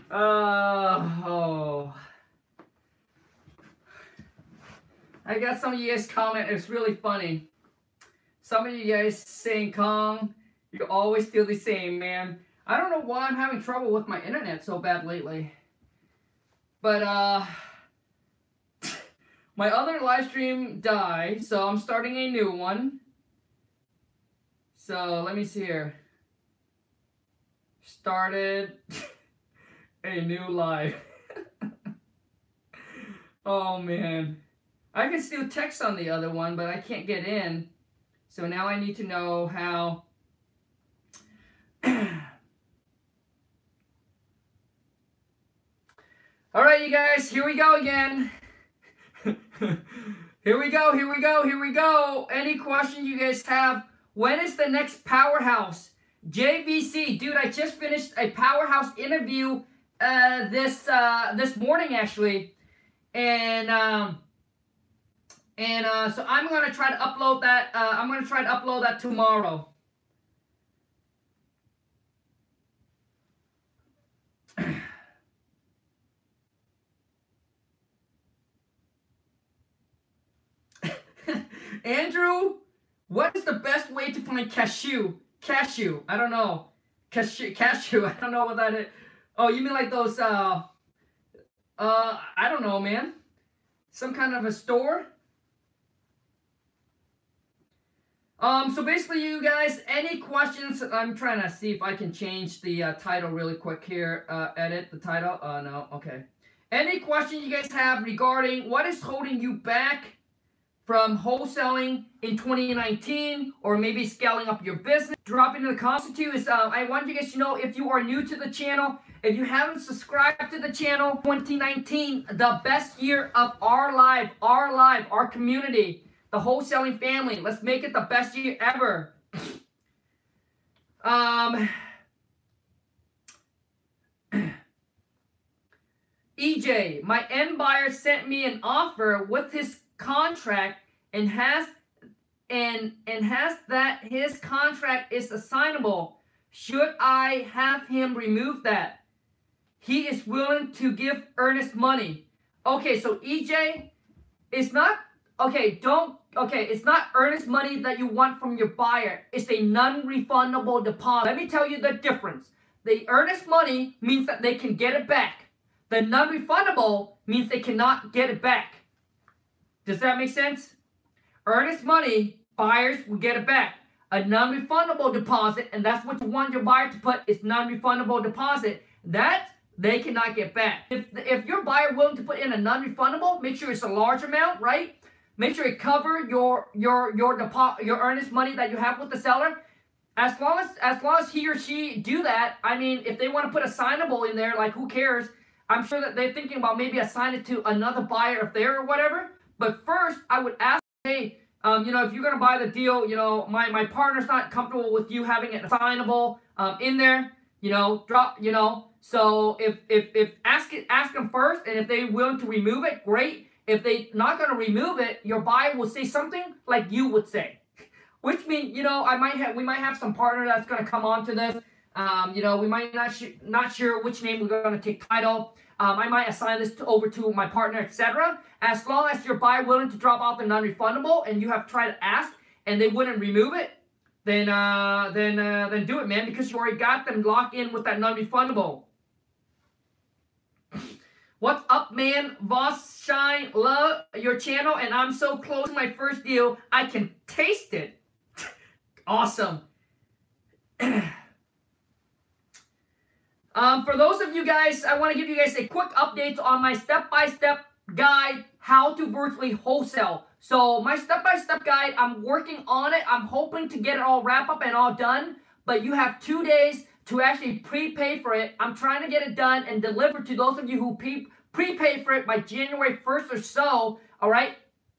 Oh. I got some of you guys comment. It's really funny. Some of you guys saying, Kong, you're always still the same, man. I don't know why I'm having trouble with my internet so bad lately. But, my other live stream died, so I'm starting a new one. So, let me see here. Started a new live. Oh, man. I can still text on the other one, but I can't get in. So now I need to know how. All right, you guys, here we go again. Here we go, here we go, here we go. Any questions you guys have? When is the next Powerhouse? JVC, dude, I just finished a Powerhouse interview this morning, actually. And so I'm gonna try to upload that. I'm gonna try to upload that tomorrow. Andrew, what is the best way to find cashew? Cashew, I don't know. Cashew, I don't know what that is. Oh, you mean like those? I don't know, man. Some kind of a store. So basically, you guys, any questions? I'm trying to see if I can change the title really quick here. Edit the title. No, okay. Any questions you guys have regarding what is holding you back from wholesaling in 2019, or maybe scaling up your business? Drop it in the comments too. I want you guys to know, if you are new to the channel, if you haven't subscribed to the channel, 2019, the best year of our community. The wholesaling family. Let's make it the best year ever. EJ, my end buyer sent me an offer with his contract and has that his contract is assignable. Should I have him remove that? He is willing to give earnest money. Okay, so EJ, it's not it's not earnest money that you want from your buyer. It's a non-refundable deposit. Let me tell you the difference. The earnest money means that they can get it back. The non-refundable means they cannot get it back. Does that make sense? Earnest money, buyers will get it back. A non-refundable deposit, and that's what you want your buyer to put, is non-refundable deposit. That they cannot get back. If your buyer willing to put in a non-refundable, make sure it's a large amount, right? Make sure it cover your earnest money that you have with the seller. As long as he or she do that, I mean, if they want to put a signable in there, like, who cares? I'm sure that they're thinking about maybe assigning it to another buyer if they're or whatever. But first, I would ask, hey, if you're gonna buy the deal, my partner's not comfortable with you having it assignable in there. So if ask them first, and if they're willing to remove it, great. If they're not going to remove it, your buyer will say something like you would say, which means, we might have some partner that's going to come on to this. We might not sure which name we're going to take title. I might assign this over to my partner, etc. As long as your buyer willing to drop off the non-refundable, and you have tried to ask and they wouldn't remove it, then do it, man, because you already got them locked in with that non-refundable. What's up, man? Voss Shine, love your channel, and I'm so close to my first deal, I can taste it. Awesome. For those of you guys, I want to give you guys a quick update on my step-by-step guide, how to virtually wholesale. So my step-by-step guide, I'm working on it. I'm hoping to get it all wrapped up and all done, but you have 2 days to actually prepay for it. I'm trying to get it done and delivered to those of you who prepay for it by January 1st or so, all right?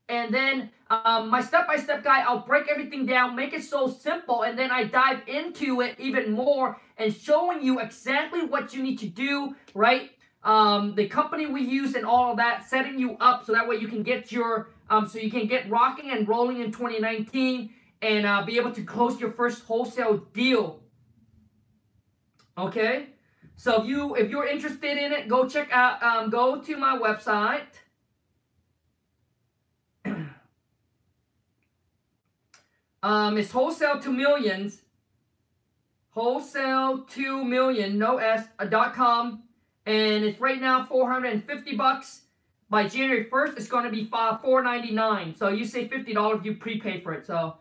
And then my step-by-step guide, I'll break everything down, make it so simple, and then I dive into it even more and showing you exactly what you need to do, right? The company we use and all of that, setting you up so that way you can get your, so you can get rocking and rolling in 2019 and be able to close your first wholesale deal. Okay, So if you're interested in it, go check out, go to my website. It's Wholesale to Millions, Wholesale to Million, no S.com, and it's right now $450. By January 1st, it's going to be $4.99. So you save $50 if you prepay for it. So,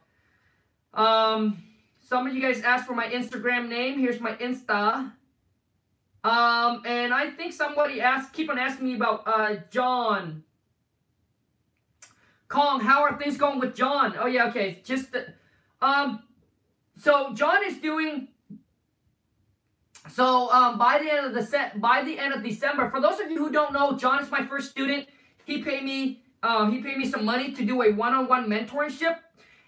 some of you guys asked for my Instagram name. Here's my Insta. And I think somebody keep on asking me about John. Kong, how are things going with John? Oh yeah, okay. So John is doing. So by the end of December, for those of you who don't know, John is my first student. He paid me some money to do a one-on-one mentorship,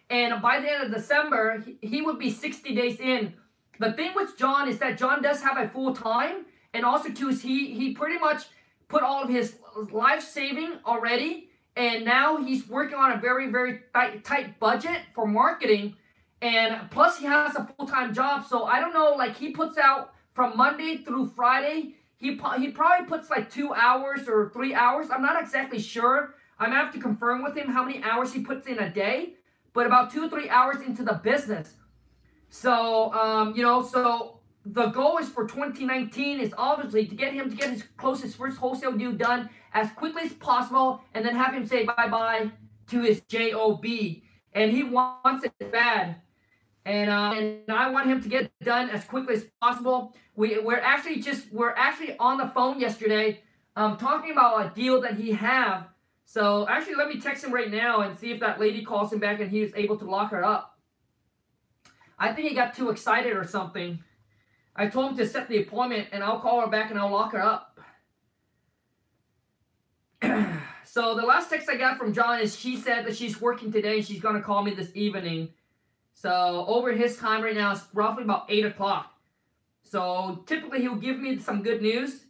and by the end of December, he would be 60 days in. The thing with John is that John does have a full time, and also too is he pretty much put all of his life saving already, and now he's working on a very, very tight budget for marketing, and plus he has a full-time job. So I don't know, like he puts out from Monday through Friday, he probably puts like 2 hours or 3 hours. I'm not exactly sure. I'm gonna have to confirm with him how many hours he puts in a day, but about 2 or 3 hours into the business. So so the goal is for 2019 is obviously to get his closest first wholesale deal done as quickly as possible, and then have him say bye-bye to his job. And he wants it bad. And I want him to get it done as quickly as possible. We're actually on the phone yesterday, talking about a deal that he have. So actually, let me text him right now and see if that lady calls him back and he was able to lock her up. I think he got too excited or something. I told him to set the appointment, and I'll call her back and I'll lock her up. So the last text I got from John is she said that she's working today and she's gonna call me this evening. So over his time right now, it's roughly about 8 o'clock. So typically he'll give me some good news,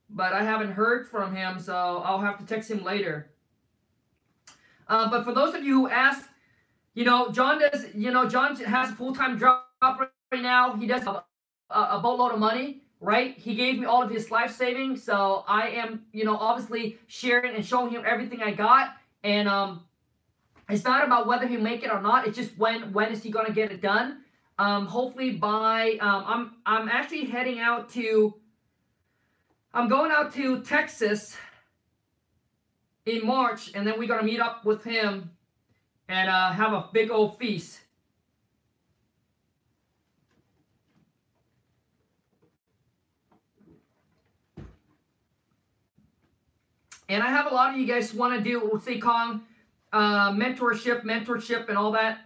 but I haven't heard from him, so I'll have to text him later. But for those of you who asked, John has a full-time job right now. He does have a boatload of money, right? He gave me all of his life savings, so I am, obviously sharing and showing him everything I got. And it's not about whether he'll make it or not. It's just when is he gonna get it done? Hopefully by I'm actually heading out to. I'm going out to Texas in March, and then we're gonna meet up with him and have a big old feast. And I have a lot of you guys want to do, let's say, Kong, mentorship, and all that.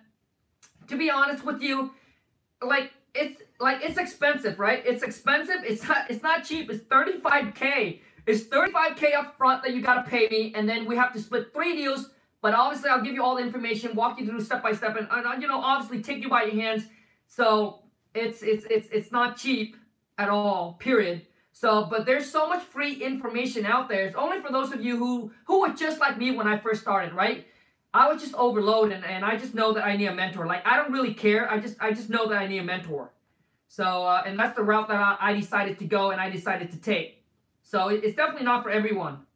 To be honest with you, it's expensive, right? It's expensive. It's not cheap. It's $35K. It's $35K up front that you gotta pay me, and then we have to split 3 deals. But obviously, I'll give you all the information, walk you through step by step, and obviously take you by your hands. So it's not cheap at all. Period. So, but there's so much free information out there. It's only for those of you who were just like me when I first started, right? I was just overloaded, and I just know that I need a mentor. Like, I don't really care. I just know that I need a mentor. So, and that's the route that I decided to go and I decided to take. So, it's definitely not for everyone.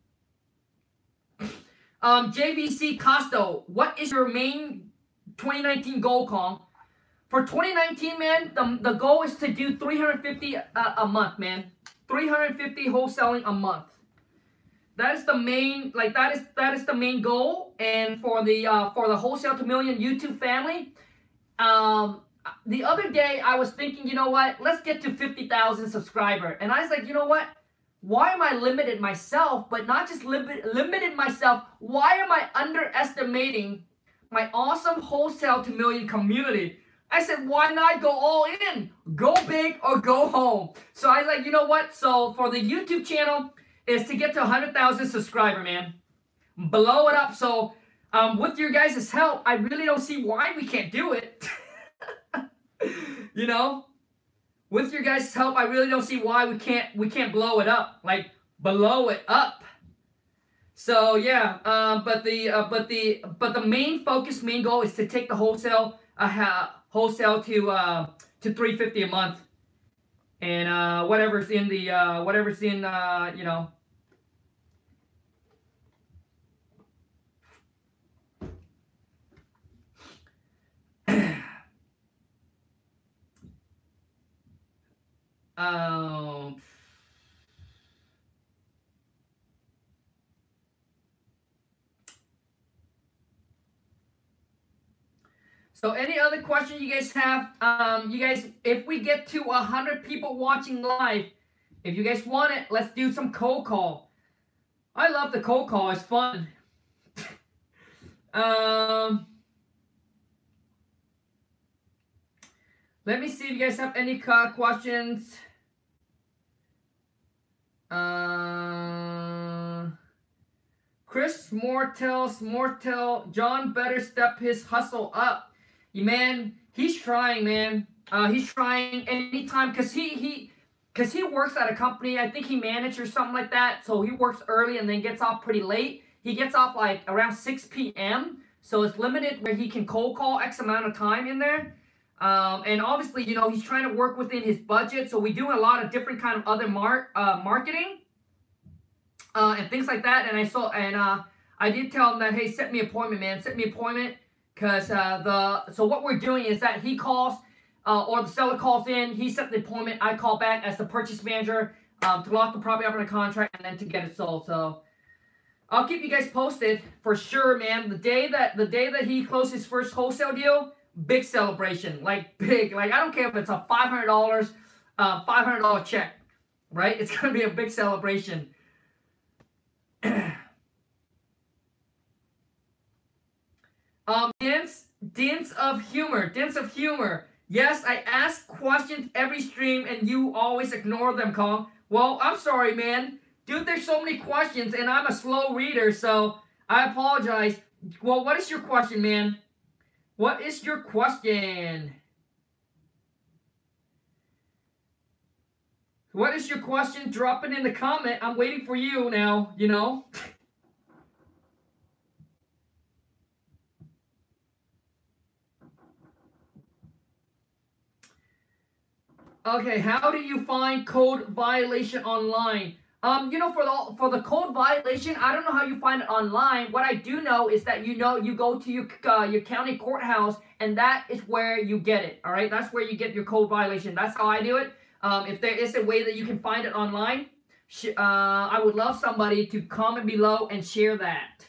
JVC Costo, what is your main 2019 goal, Kong? For 2019, man, the goal is to do 350 a month, man. 350 wholesaling a month. That is the main, that is the main goal. And for the Wholesale to Million YouTube family, the other day I was thinking, you know what? Let's get to 50,000 subscribers. And I was like, you know what? Why am I limited myself? But not just limited myself. Why am I underestimating my awesome Wholesale to Million community? I said, why not go all in? Go big or go home. So I was like, you know what? So for the YouTube channel is to get to 100,000 subscribers, man. Blow it up. So with your guys' help, I really don't see why we can't do it. With your guys' help, I really don't see why we can't blow it up. Like, blow it up. So yeah, but the main goal is to take the wholesale to 350 a month, and whatever's in the you know. Um, so any other question you guys have? You guys, if we get to 100 people watching live, if you guys want it, let's do some cold call. I love the cold call. It's fun. Let me see if you guys have any questions. Chris Mortel, John better step his hustle up. Man, he's trying, man. He's trying anytime because he works at a company. I think he manages or something like that. So he works early and then gets off pretty late. He gets off like around 6 p.m. So it's limited where he can cold call X amount of time in there. And obviously, you know, he's trying to work within his budget. So we do a lot of different kind of other marketing. And things like that, and I did tell him that, hey, set me an appointment, man, set me an appointment, because so what we're doing is that he calls, or the seller calls in, he set the appointment, I call back as the purchase manager to lock the property up in a contract and then to get it sold. So I'll keep you guys posted for sure, man. The day that he closed his first wholesale deal, big celebration, like big, like I don't care if it's a $500 check, right? It's gonna be a big celebration. Dance of humor. Yes, I ask questions every stream and you always ignore them, Kong. Well, I'm sorry, man. Dude, there's so many questions and I'm a slow reader, so I apologize. Well, what is your question, man? What is your question? What is your question? Drop it in the comment. I'm waiting for you now, you know. Okay, how do you find code violation online? You know, for the code violation, I don't know how you find it online. What I do know is that you go to your county courthouse, and that is where you get it. All right, that's where you get your code violation. That's how I do it. If there is a way that you can find it online, I would love somebody to comment below and share that.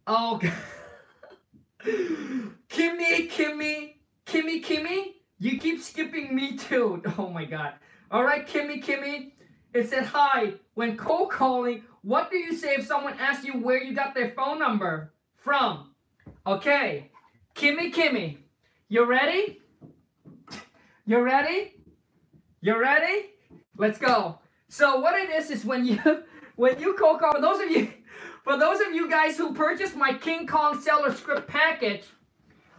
Oh, Kimmy, you keep skipping me too. Oh my God. All right, Kimmy. It said, hi, when cold calling, what do you say if someone asks you where you got their phone number from? Okay, Kimmy, you ready? You ready? Let's go. So what it is when you cold call, for those of you guys who purchased my King Kong seller script package,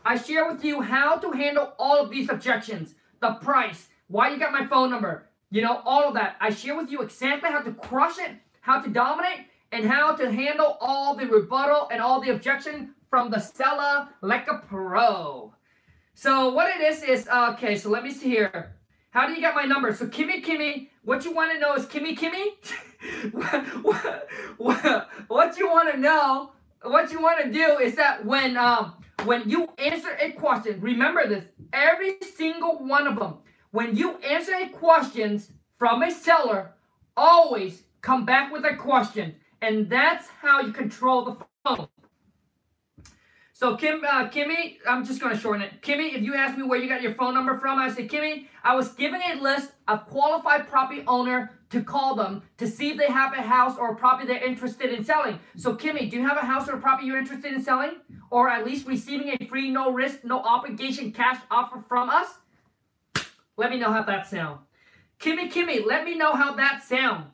I share with you how to handle all of these objections, the price, why you got my phone number, you know, all of that. I share with you exactly how to crush it, how to dominate, and how to handle all the rebuttal and all the objection from the seller like a pro. So what it is, okay, so let me see here. How do you get my number? So Kimmy, what you want to know is Kimmy, what you want to know, what you want to do is that when you answer a question, remember this, every single one of them, when you answer a question from a seller, always come back with a question, and that's how you control the phone. So Kimmy, I'm just going to shorten it. Kimmy, if you ask me where you got your phone number from, I say, Kimmy, I was given a list of qualified property owner to call them to see if they have a house or a property they're interested in selling. So Kimmy, do you have a house or a property you're interested in selling? Or at least receiving a free, no risk, no obligation cash offer from us? Let me know how that sounds. Kimmy, let me know how that sounds.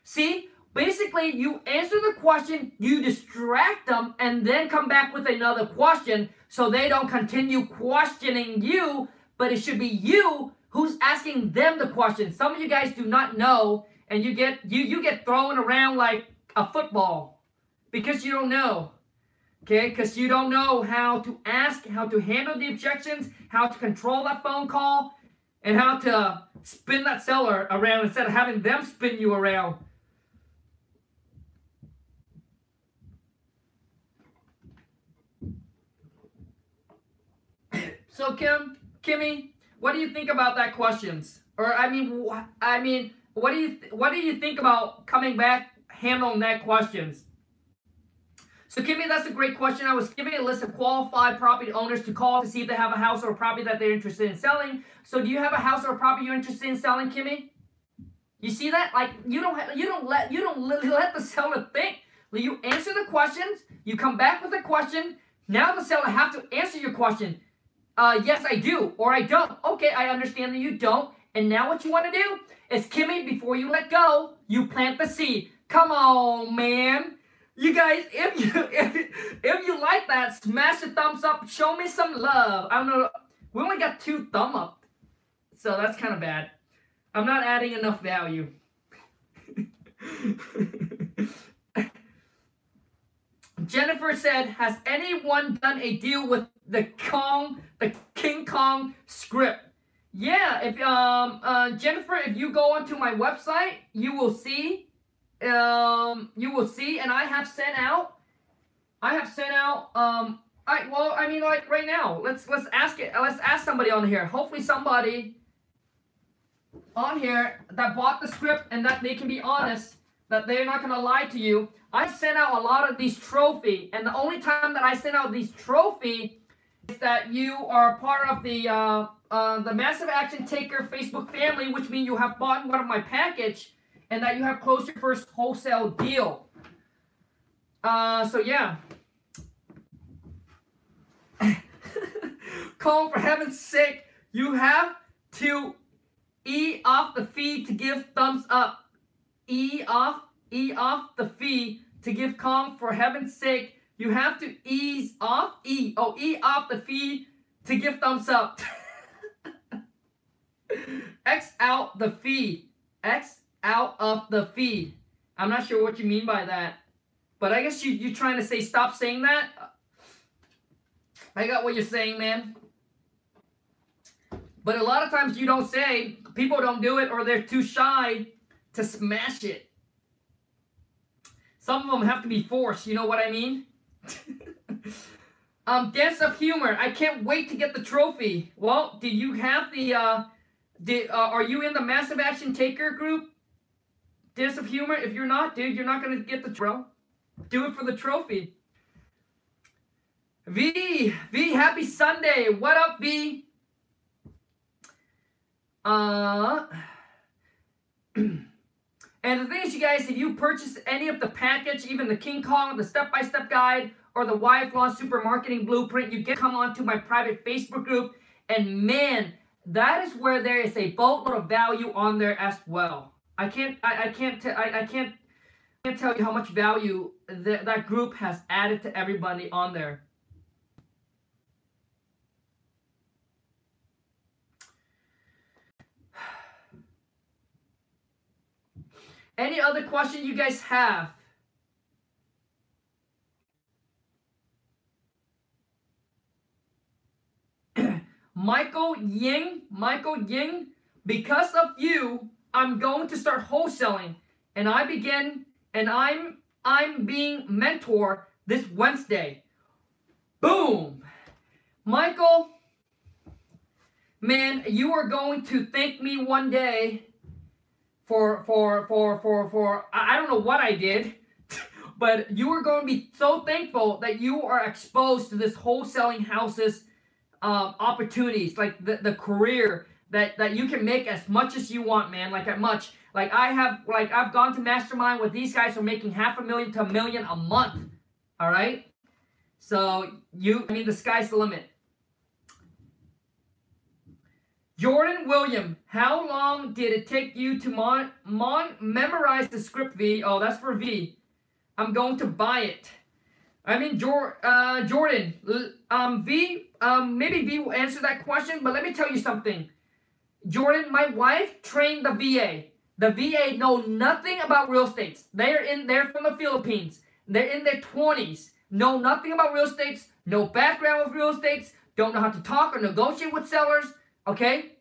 See? Basically, you answer the question, you distract them, and then come back with another question so they don't continue questioning you, but it should be you who's asking them the question. Some of you guys do not know, and you get thrown around like a football because you don't know. Okay, because you don't know how to ask, how to handle the objections, how to control that phone call, and how to spin that seller around instead of having them spin you around. So Kimmy, what do you think about that questions? Or what do you think about coming back handling that questions? So Kimmy, that's a great question. I was giving a list of qualified property owners to call to see if they have a house or a property that they're interested in selling. So do you have a house or a property you're interested in selling, Kimmy? You see that? Like you don't let the seller think. You answer the questions. You come back with a question. Now the seller have to answer your question. Yes, I do, or I don't. Okay, I understand that you don't. And now what you want to do is, Kimmy, before you let go, you plant the seed. Come on, man. You guys, if you like that, smash the thumbs up. Show me some love. I don't know. We only got 2 thumbs up, so that's kind of bad. I'm not adding enough value. Jennifer said, has anyone done a deal with the King Kong script? Yeah, if Jennifer, if you go onto my website, you will see, and I have sent out, like right now, let's ask somebody on here. Hopefully somebody on here that bought the script and that they can be honest, that they're not gonna lie to you. I sent out a lot of these trophy, and the only time that I sent out these trophy is that you are part of the Massive Action Taker Facebook family, which means you have bought one of my package and that you have closed your first wholesale deal. So yeah. Colin, for heaven's sake, you have to E off the fee to give thumbs up. E off the fee to give Kong, for heaven's sake. You have to ease off, E off the fee to give thumbs up. X out the fee. X out of the fee. I'm not sure what you mean by that. But I guess you're trying to say stop saying that. I got what you're saying, man. But a lot of times you don't say, people don't do it, or they're too shy to smash it. Some of them have to be forced, you know what I mean? Dance of Humor, I can't wait to get the trophy. Well, did you have the, are you in the Massive Action Taker group? Dance of Humor, if you're not, dude, you're not going to get the trophy. Do it for the trophy. V, happy Sunday. What up, V? And the thing is, you guys, if you purchase any of the package, even the King Kong, the step-by-step guide, or the Wife Lawn Super Marketing Blueprint, you get come onto my private Facebook group. And man, that is where there is a boatload of value on there as well. I can't tell you how much value that group has added to everybody on there. Any other question you guys have? Michael Ying, because of you, I'm going to start wholesaling, and I'm being mentored this Wednesday. Boom, Michael, man, you are going to thank me one day for I don't know what I did, but you are going to be so thankful that you are exposed to this wholesaling houses opportunities, like the career that you can make as much as you want, man. Like I've gone to mastermind with these guys who are making $500,000 to $1 million a month. All right, so the sky's the limit. Jordan William, how long did it take you to memorize the script, V? Oh, that's for V. I'm going to buy it. Jordan, V, maybe V will answer that question, but let me tell you something. Jordan, my wife trained the VA. The VA know nothing about real estate. They're from the Philippines. They're in their 20s. know nothing about real estate, no background with real estate, don't know how to talk or negotiate with sellers, okay?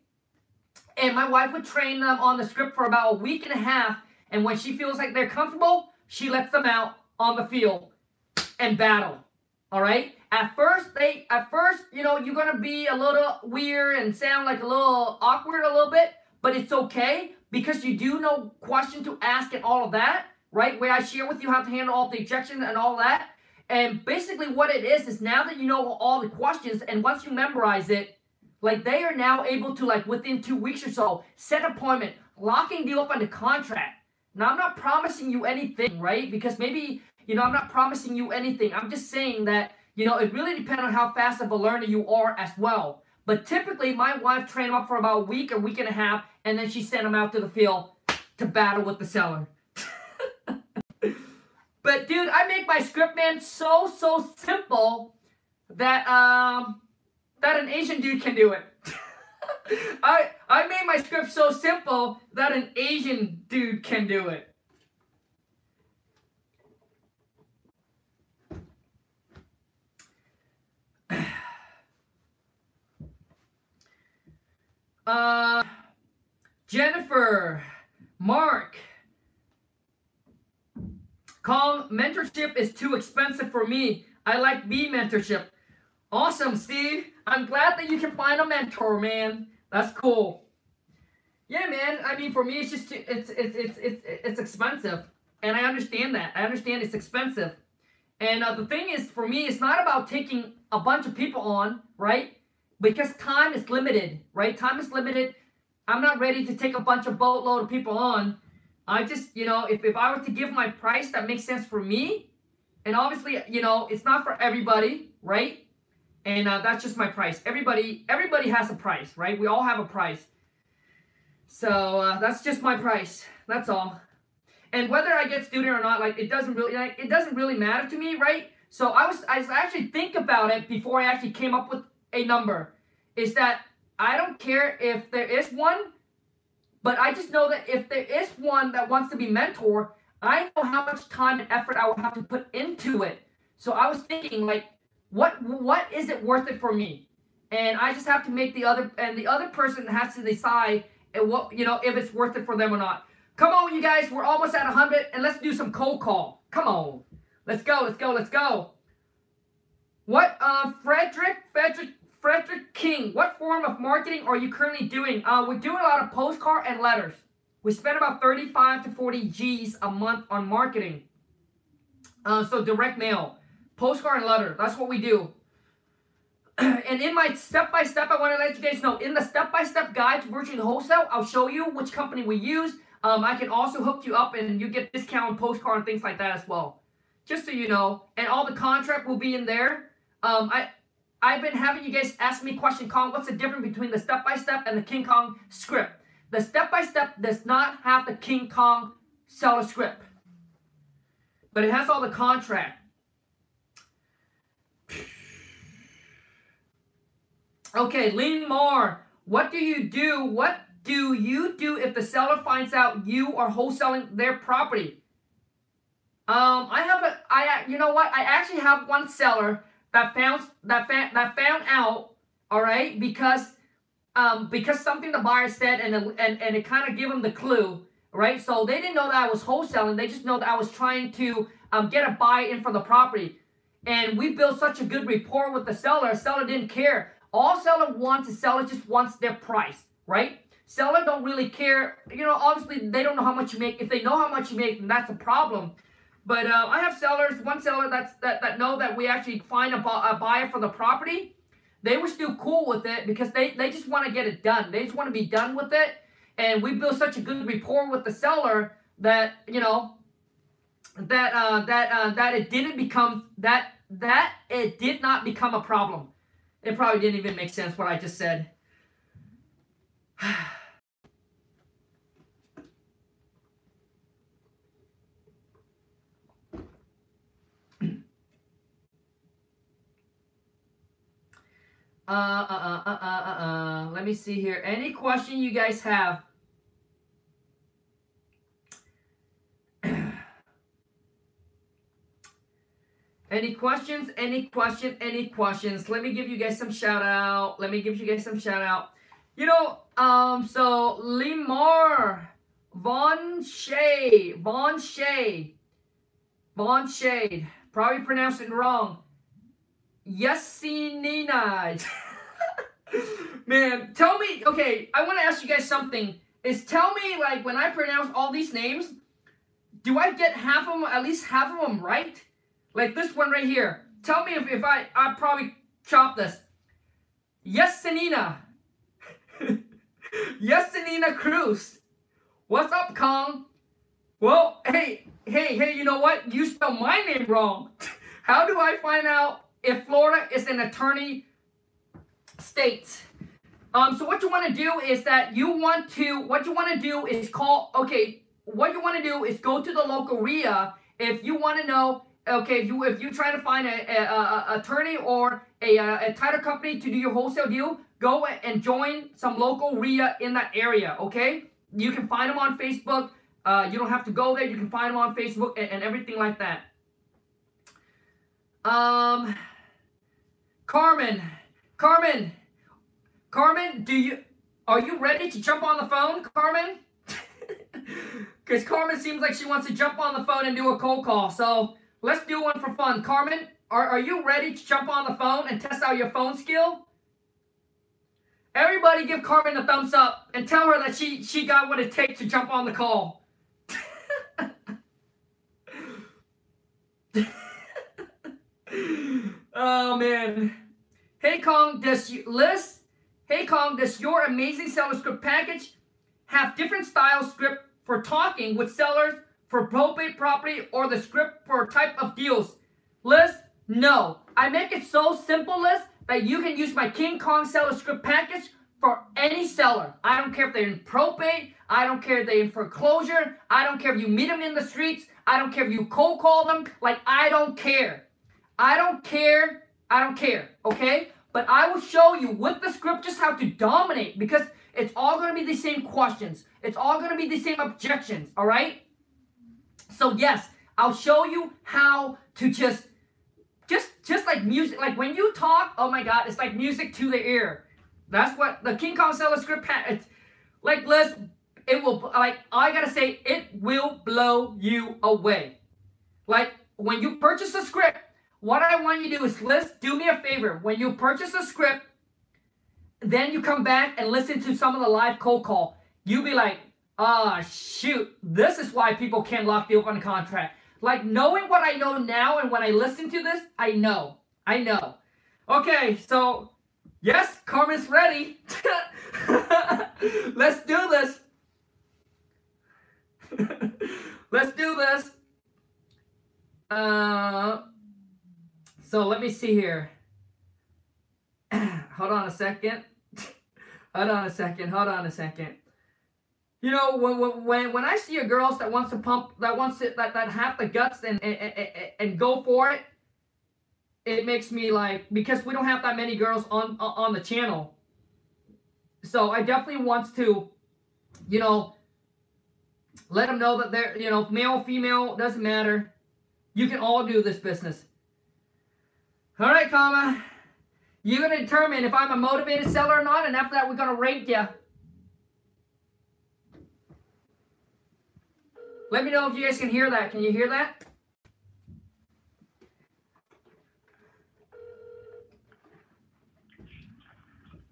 And my wife would train them on the script for about a week and a half, and when she feels like they're comfortable, she lets them out on the field and battle, all right? At first, you know, you're going to be a little weird and sound like a little awkward a little bit, but it's okay because you do know question to ask and all of that, right? Where I share with you how to handle all the objections and all that. And basically what it is now that you know all the questions and once you memorize it, like they are now able to, like within 2 weeks or so, set appointment, locking you up on the contract. Now, I'm not promising you anything, right? Because maybe, you know, I'm not promising you anything. I'm just saying that, you know, it really depends on how fast of a learner you are as well. But typically, my wife trained them up for about a week and a half, and then she sent them out to the field to battle with the seller. But, dude, I make my script, man, so simple that, that an Asian dude can do it. I made my script so simple that an Asian dude can do it. Jennifer, Mark, Kong, mentorship is too expensive for me. I like B mentorship. Awesome, Steve. I'm glad that you can find a mentor, man. That's cool. Yeah, man. I mean, for me, it's just it's expensive, and I understand that. I understand it's expensive, and the thing is, for me, it's not about taking a bunch of people on, right? Because time is limited, right? Time is limited. I'm not ready to take a bunch of boatload of people on. I just, you know, if I were to give my price that makes sense for me, and obviously, you know, it's not for everybody, right? And that's just my price. Everybody has a price, right? We all have a price. So that's just my price. That's all. And whether I get student or not, like it doesn't really matter to me, right? So I actually think about it before I actually came up with a number. Is that I don't care if there is one, but I just know that if there is one that wants to be mentor, I know how much time and effort I will have to put into it. So I was thinking, like, what is it worth it for me? And I just have to make the other person has to decide what, you know, if it's worth it for them or not. Come on, you guys, we're almost at 100, and let's do some cold call. Come on, let's go. What, Frederick King, what form of marketing are you currently doing? We're doing a lot of postcard and letters. We spend about 35 to 40 G's a month on marketing. So direct mail, postcard and letter, that's what we do. And in my step-by-step, I want to let you guys know, in the step-by-step guide to virtual wholesale, I'll show you which company we use. I can also hook you up and you get discount on postcard and things like that as well. Just so you know. And all the contract will be in there. I've been having you guys ask me question, Kong, what's the difference between the step-by-step and the King Kong script? The step-by-step does not have the King Kong seller script. But it has all the contract. Okay, Lean Moore, what do you do? What do you do if the seller finds out you are wholesaling their property? You know what? I actually have one seller that found out, all right, because something the buyer said and it kind of gave them the clue, right? So they didn't know that I was wholesaling. They just know that I was trying to get a buy-in for the property. And we built such a good rapport with the seller. Seller didn't care. All seller wants is seller just wants their price, right? Seller don't really care. You know, obviously they don't know how much you make. If they know how much you make, then that's a problem. But I have sellers, one seller that know that we actually find a buyer for the property. They were still cool with it because they just want to get it done. They just want to be done with it. And we built such a good rapport with the seller that, you know, that it didn't become, that it did not become a problem. It probably didn't even make sense what I just said. Let me see here. Any question you guys have? Any questions? Any questions? Let me give you guys some shout out. You know, so Limar, Von Shade, probably pronounced it wrong. Yesinina. Man, tell me, okay, I want to ask you guys something. Tell me, like, when I pronounce all these names, do I get half of them, at least half of them right? Like this one right here. Tell me if I probably chop this. Yesinina. Yesinina Cruz. What's up, Kong? Well, hey, you know what? You spelled my name wrong. How do I find out if Florida is an attorney state? So what you want to do is that what you want to do is go to the local RIA if you want to know, okay, if you try to find a attorney or a title company to do your wholesale deal, go and join some local RIA in that area, okay? You can find them on Facebook. You don't have to go there. You can find them on Facebook and everything like that. Carmen, are you ready to jump on the phone, Carmen? Because Carmen seems like she wants to jump on the phone and do a cold call. So let's do one for fun. Carmen, are you ready to jump on the phone and test out your phone skill? Everybody give Carmen a thumbs up and tell her that she got what it takes to jump on the call. Oh, man. Hey, Kong, does your amazing seller script package have different style script for talking with sellers for probate property or the script for type of deals? Liz, no. I make it so simple, Liz, that you can use my King Kong seller script package for any seller. I don't care if they're in probate. I don't care if they're in foreclosure. I don't care if you meet them in the streets. I don't care if you cold call them. Like, I don't care. I don't care, okay? But I will show you with the script just how to dominate, because it's all going to be the same questions. It's all going to be the same objections, all right? So yes, I'll show you how to just like music. Like when you talk, oh my God, it's like music to the ear. That's what the King Kong seller script it's like, Liz, it will, like, I got to say, it will blow you away. Like when you purchase a script, what I want you to do is, Liz, do me a favor. When you purchase a script, then you come back and listen to some of the live cold call. You'll be like, shoot, this is why people can't lock the open contract. Like, knowing what I know now, and when I listen to this, I know. Okay, so, yes, Carmen's ready. Let's do this. Let's do this. So let me see here. Hold on a second. You know, when I see a girls that wants to that have the guts and go for it, it makes me like, because we don't have that many girls on the channel. So I definitely want to, you know, let them know that they're, you know, male, female, doesn't matter. You can all do this business. All right, Kama. You're going to determine if I'm a motivated seller or not, and after that, we're going to rank you. Let me know if you guys can hear that. Can you hear that?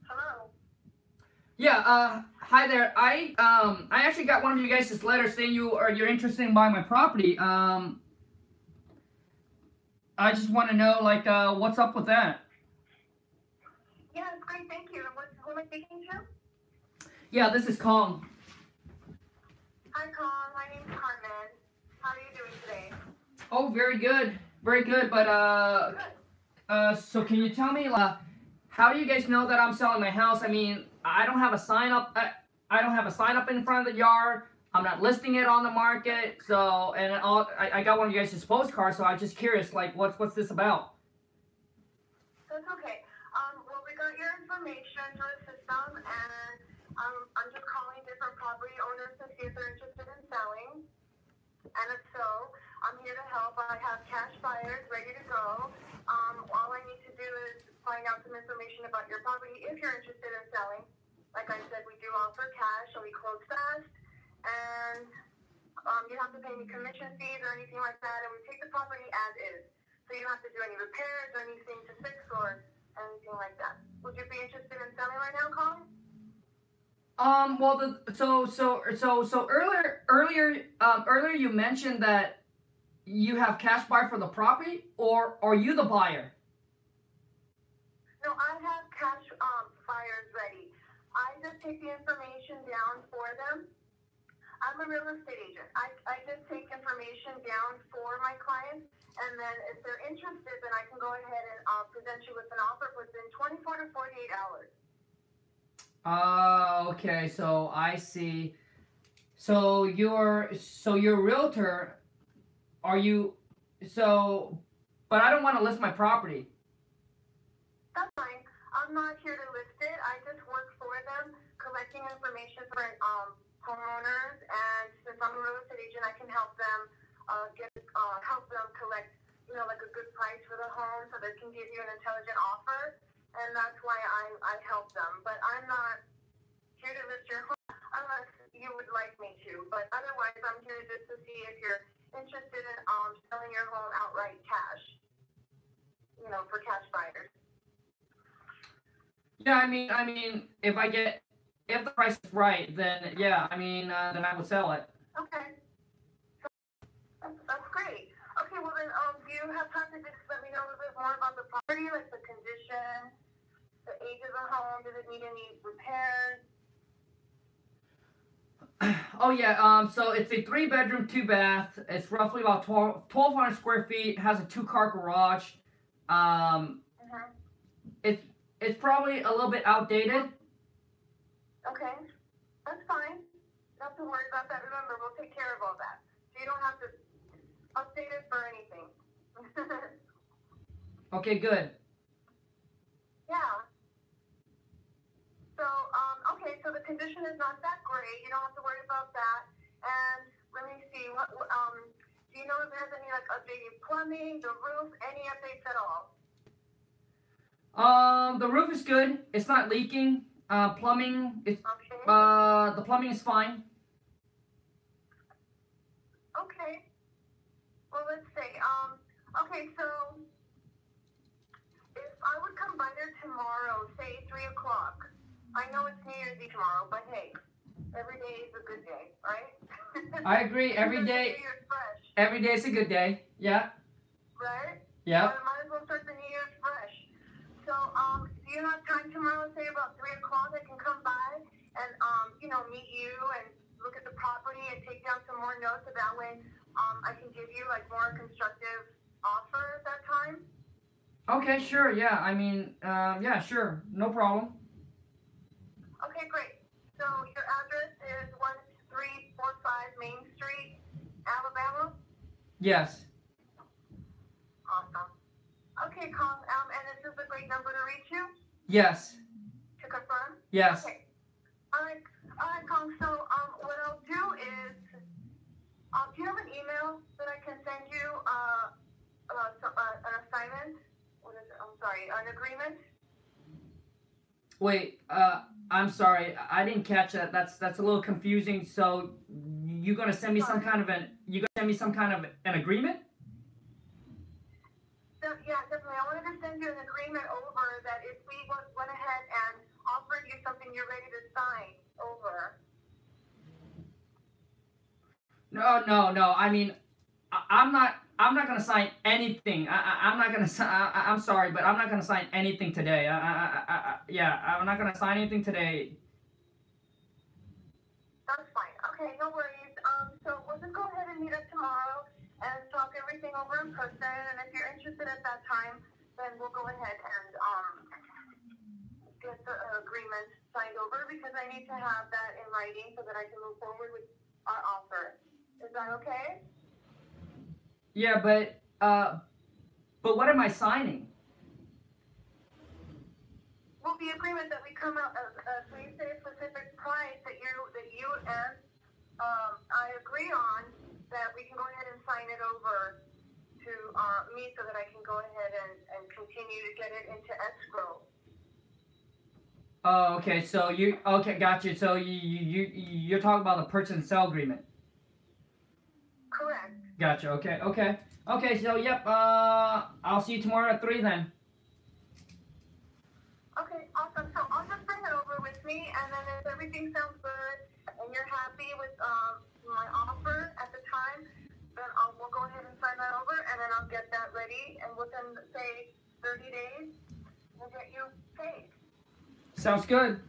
Hello. Yeah, hi there. I actually got one of you guys' letters saying you're interested in buying my property. I just want to know, like, what's up with that? Yeah, it's great. Thank you. Who am I speaking to? Yeah, this is Kong. Hi, Colin. My name's Carmen. How are you doing today? Oh, very good. Very good. But, so can you tell me, how do you guys know that I'm selling my house? I mean, I don't have a sign up. I don't have a sign up in front of the yard. I'm not listing it on the market. So, and I got one of you guys' postcards, so I'm just curious, like, what's this about? That's okay. Well, we got your information through the system, and I'm just calling different property owners to see if they're interested in selling. And if so, I'm here to help. I have cash buyers ready to go. All I need to do is find out some information about your property if you're interested in selling. Like I said, we do offer cash, so we close fast, and you don't have to pay any commission fees or anything like that, and we take the property as is. So you don't have to do any repairs or anything to fix or anything like that. Would you be interested in selling right now, Colin? Well, earlier you mentioned that you have cash buy for the property, or are you the buyer? No, I have cash buyers ready. I just take the information down for them. I'm a real estate agent. I just take information down for my clients, and then if they're interested, then I can go ahead and present you with an offer within 24 to 48 hours. Okay, so I see. So you're a realtor. Are you but I don't want to list my property. That's fine. I'm not here to list it. I just work for them, collecting information for homeowners, and since I'm a real estate agent, I can help them help them collect, like a good price for the home, so they can give you an intelligent offer, and that's why I help them. But I'm not here to list your home unless you would like me to. But otherwise, I'm here just to see if you're interested in selling your home outright cash, for cash buyers. Yeah, I mean, if the price is right, then yeah, then I would sell it. Okay. That's great. Okay, well then, do you have time to just let me know a little bit more about the property, like the condition, the age of the home, does it need any repairs? Oh yeah, so it's a 3-bedroom, 2-bath. It's roughly about 1,200 square feet. Has a 2-car garage. It's probably a little bit outdated. Okay, that's fine. Don't have to worry about that. Remember, we'll take care of all that. So you don't have to update it for anything. Okay, good. Yeah. So, okay, so the condition is not that great. You don't have to worry about that. And let me see, do you know if there's any, updated plumbing, the roof, any updates at all? The roof is good. It's not leaking. Plumbing, Okay. the plumbing is fine. Okay. Well, let's see. Okay, so if I would come by there tomorrow, say 3 o'clock, I know it's New Year's Eve tomorrow, but hey, every day is a good day, right? I agree. Every day is a good day. Yeah. Right? Yeah. So might as well start the New Year's fresh. So, do you have time tomorrow, say about 3 o'clock, I can come by and, meet you and look at the property and take down some more notes, so that way, I can give you, more constructive offer at that time? Okay, sure. Yeah. Yeah, sure. No problem. Okay, great. So your address is 1345 Main Street, Alabama? Yes. Awesome. Okay, Colin, and this is a great number to reach you? Yes. To confirm? Yes. Okay. All right, Colin, so what I'll do is, do you have an email that I can send you an assignment? What is it? I'm sorry, an agreement? Wait, I'm sorry, I didn't catch that. That's a little confusing. So you gonna send me some kind of an agreement? So, yeah, definitely. I wanted to send you an agreement over that if we went ahead and offered you something you're ready to sign over. No. I'm not gonna sign anything. I'm not gonna. I'm sorry, but I'm not gonna sign anything today. I'm not gonna sign anything today. That's fine. Okay, no worries. So we'll just go ahead and meet up tomorrow and talk everything over in person. And if you're interested at that time, then we'll go ahead and get the agreement signed over, because I need to have that in writing so that I can move forward with our offer. Is that okay? Yeah, but what am I signing? Well, the agreement that we come out, we say a specific price that you and I agree on, that we can go ahead ahead and sign it over to me so that I can go ahead and continue to get it into escrow. Oh, okay. So got you. So you're talking about the purchase and sale agreement. Correct. Gotcha. Okay. So yep. I'll see you tomorrow at 3 then. Okay, awesome. So I'll just bring it over with me, and then if everything sounds good and you're happy with my offer at the time, then we'll go ahead and sign that over, and then I'll get that ready, and within, say, 30 days, we'll get you paid. Sounds good.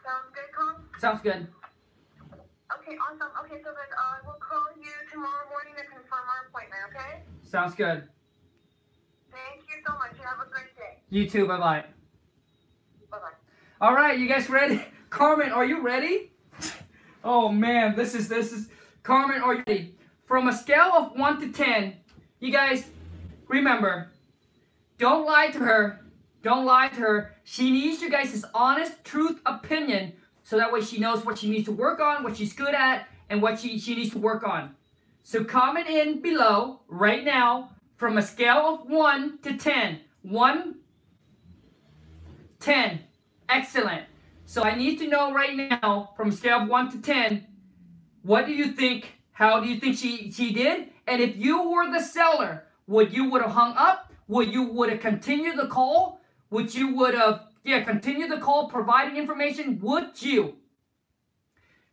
Sounds good, Con? Sounds good. Okay, awesome. Okay, so then we'll call you tomorrow morning to confirm our appointment, okay? Sounds good. Thank you so much. You have a great day. You too. Bye bye. Bye-bye. All right, you guys ready? Carmen, are you ready? Oh man, this is Carmen, are you ready? From a scale of 1 to 10, you guys remember, don't lie to her. Don't lie to her. She needs you guys' honest, truth opinion, so that way she knows what she needs to work on, what she's good at, and what she needs to work on. So comment in below right now from a scale of 1 to 10. 1, 10. Excellent. So I need to know right now from a scale of 1 to 10, what do you think? How do you think she did? And if you were the seller, would you have hung up? Would you have continued the call? Would you would have continued the call, providing information? Would you?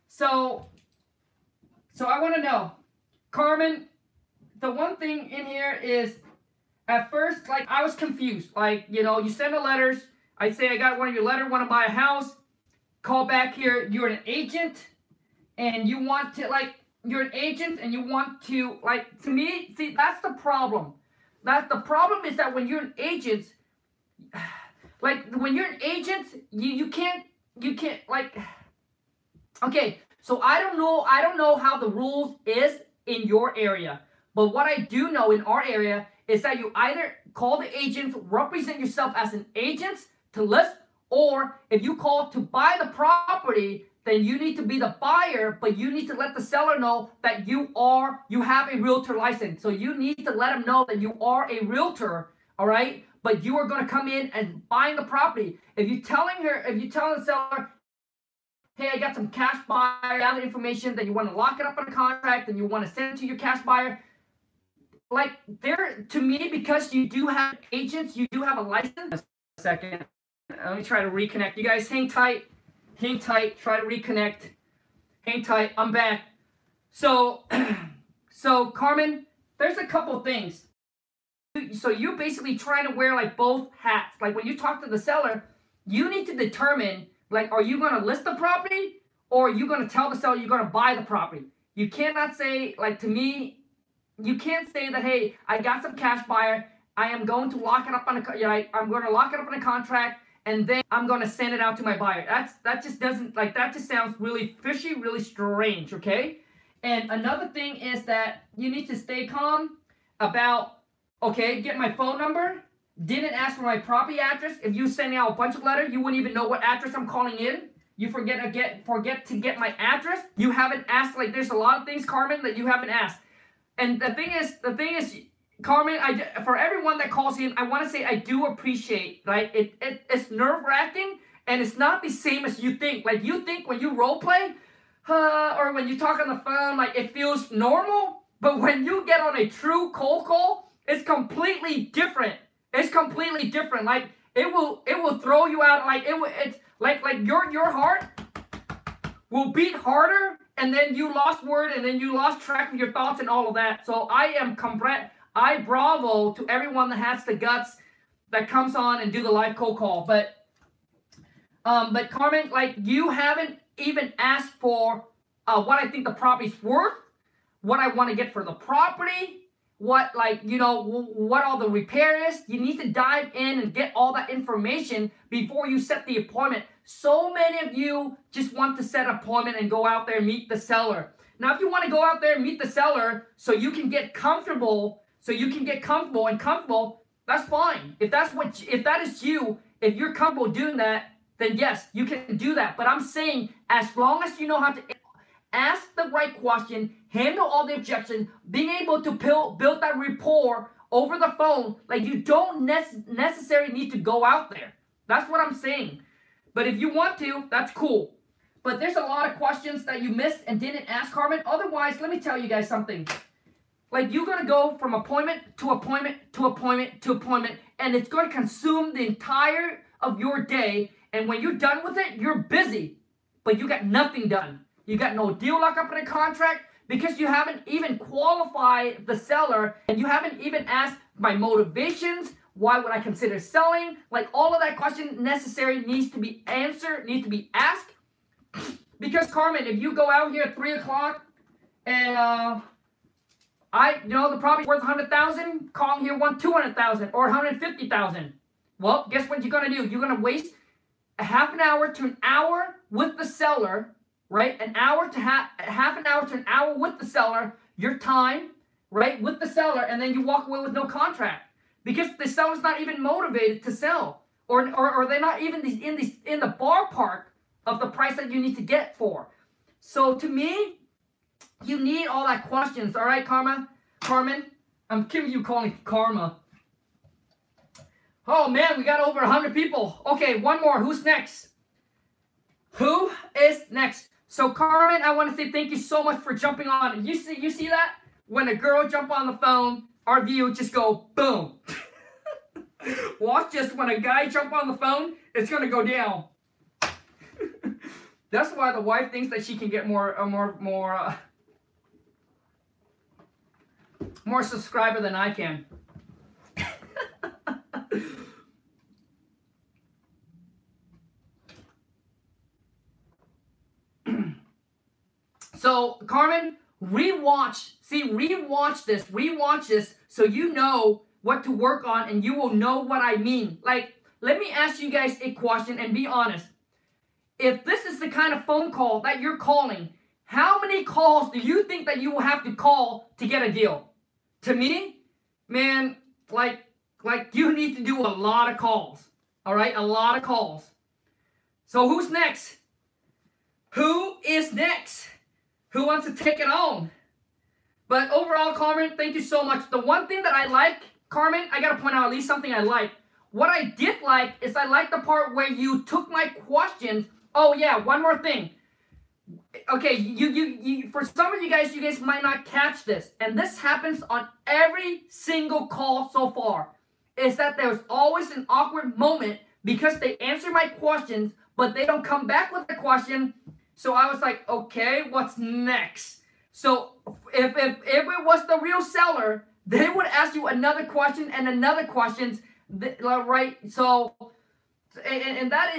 So I want to know, Carmen, the one thing in here is, at first, like, I was confused. Like, you know, you send the letters. I say, I got one of your letters, want to buy a house. Call back here. You're an agent, and you want to, like, you're an agent, and you want to, like, to me, see, that's the problem. The problem is that when you're an agent, like, when you're an agent, you can't, like, okay, so I don't know how the rules is in your area, but what I do know in our area is that you either call the agent, represent yourself as an agent to list, or if you call to buy the property, then you need to be the buyer, but you need to let the seller know that you have a realtor license. So you need to let them know that you are a realtor, all right? But you are going to come in and buying the property. If you're telling the seller, hey, I got some cash buyer other information, that you want to lock it up in a contract, and you want to send it to your cash buyer, like, to me, because you do have agents, you do have a license. A second. Let me try to reconnect. You guys hang tight. Hang tight. Try to reconnect. Hang tight. I'm back. So Carmen, there's a couple things. So you're basically trying to wear, like, both hats. Like, when you talk to the seller, you need to determine, like, are you going to list the property, or are you going to tell the seller you're going to buy the property? You cannot say, like, to me, you can't say that, hey, I got some cash buyer. I am going to lock it up on I'm going to lock it up in a contract, and then I'm going to send it out to my buyer. That just doesn't, like, that just sounds really fishy, really strange, okay? And another thing is that you need to stay calm about, okay, get my phone number. Didn't ask for my property address. If you send out a bunch of letters, you wouldn't even know what address I'm calling in. You forget to get my address. You haven't asked, like, there's a lot of things, Carmen, that you haven't asked. And the thing is, Carmen, for everyone that calls in, I want to say I do appreciate, right? It's nerve-wracking, and it's not the same as you think. Like, you think when you role play, or when you talk on the phone, like, it feels normal. But when you get on a true cold call, it's completely different. It's completely different. Like, it will throw you out. Like, it's like your heart will beat harder, and then you lost word, and then you lost track of your thoughts and all of that. So I bravo to everyone that has the guts that comes on and do the live cold call. But Carmen, like, you haven't even asked for what I think the property's worth, what I want to get for the property, what, like, you know, what all the repair is. You need to dive in and get all that information before you set the appointment. So many of you just want to set an appointment and go out there and meet the seller. Now, if you want to go out there and meet the seller so you can get comfortable, and comfortable, that's fine. If that is you, if you're comfortable doing that, then yes, you can do that. But I'm saying, as long as you know how to ask the right question, handle all the objection, being able to build that rapport over the phone. Like, you don't necessarily need to go out there. That's what I'm saying. But if you want to, that's cool. But there's a lot of questions that you missed and didn't ask, Carmen. Otherwise, let me tell you guys something. Like, you're going to go from appointment to appointment to appointment to appointment, and it's going to consume the entire of your day. And when you're done with it, you're busy, but you got nothing done. You got no deal locked up in a contract because you haven't even qualified the seller, and you haven't even asked my motivations. Why would I consider selling? Like, all of that question necessary needs to be answered, needs to be asked. Because, Carmen, if you go out here at 3 o'clock and the property's worth $100,000, Kong here won $200,000 or $150,000. Well, guess what you're gonna do? You're gonna waste a half an hour to an hour with the seller, right? Half an hour to an hour with the seller, your time, right, with the seller, and then you walk away with no contract because the seller's not even motivated to sell, or they're not even in the ballpark of the price that you need to get for. So to me, you need all that questions, all right, Carmen? I'm kidding you calling it Karma. Oh man, we got over 100 people. Okay, one more. Who's next? Who is next? So Carmen, I want to say thank you so much for jumping on. You see that? When a girl jump on the phone, our view just go boom. Watch this. When a guy jump on the phone, it's gonna go down. That's why the wife thinks that she can get more subscriber than I can. So, Carmen, rewatch this so you know what to work on and you will know what I mean. Like, let me ask you guys a question and be honest. If this is the kind of phone call that you're calling, how many calls do you think that you will have to call to get a deal? To me, man, like you need to do a lot of calls. All right, a lot of calls. So who's next? Who is next? Who wants to take it on? But overall, Carmen, thank you so much. The one thing that I like, Carmen, I got to point out at least something I like. What I did like is I like the part where you took my questions. Oh, yeah, one more thing. Okay, you for some of you guys might not catch this. And this happens on every single call so far. Is that there's always an awkward moment because they answer my questions, but they don't come back with the question. So I was like, okay, what's next? So if it was the real seller, they would ask you another question and another questions, right? So, and that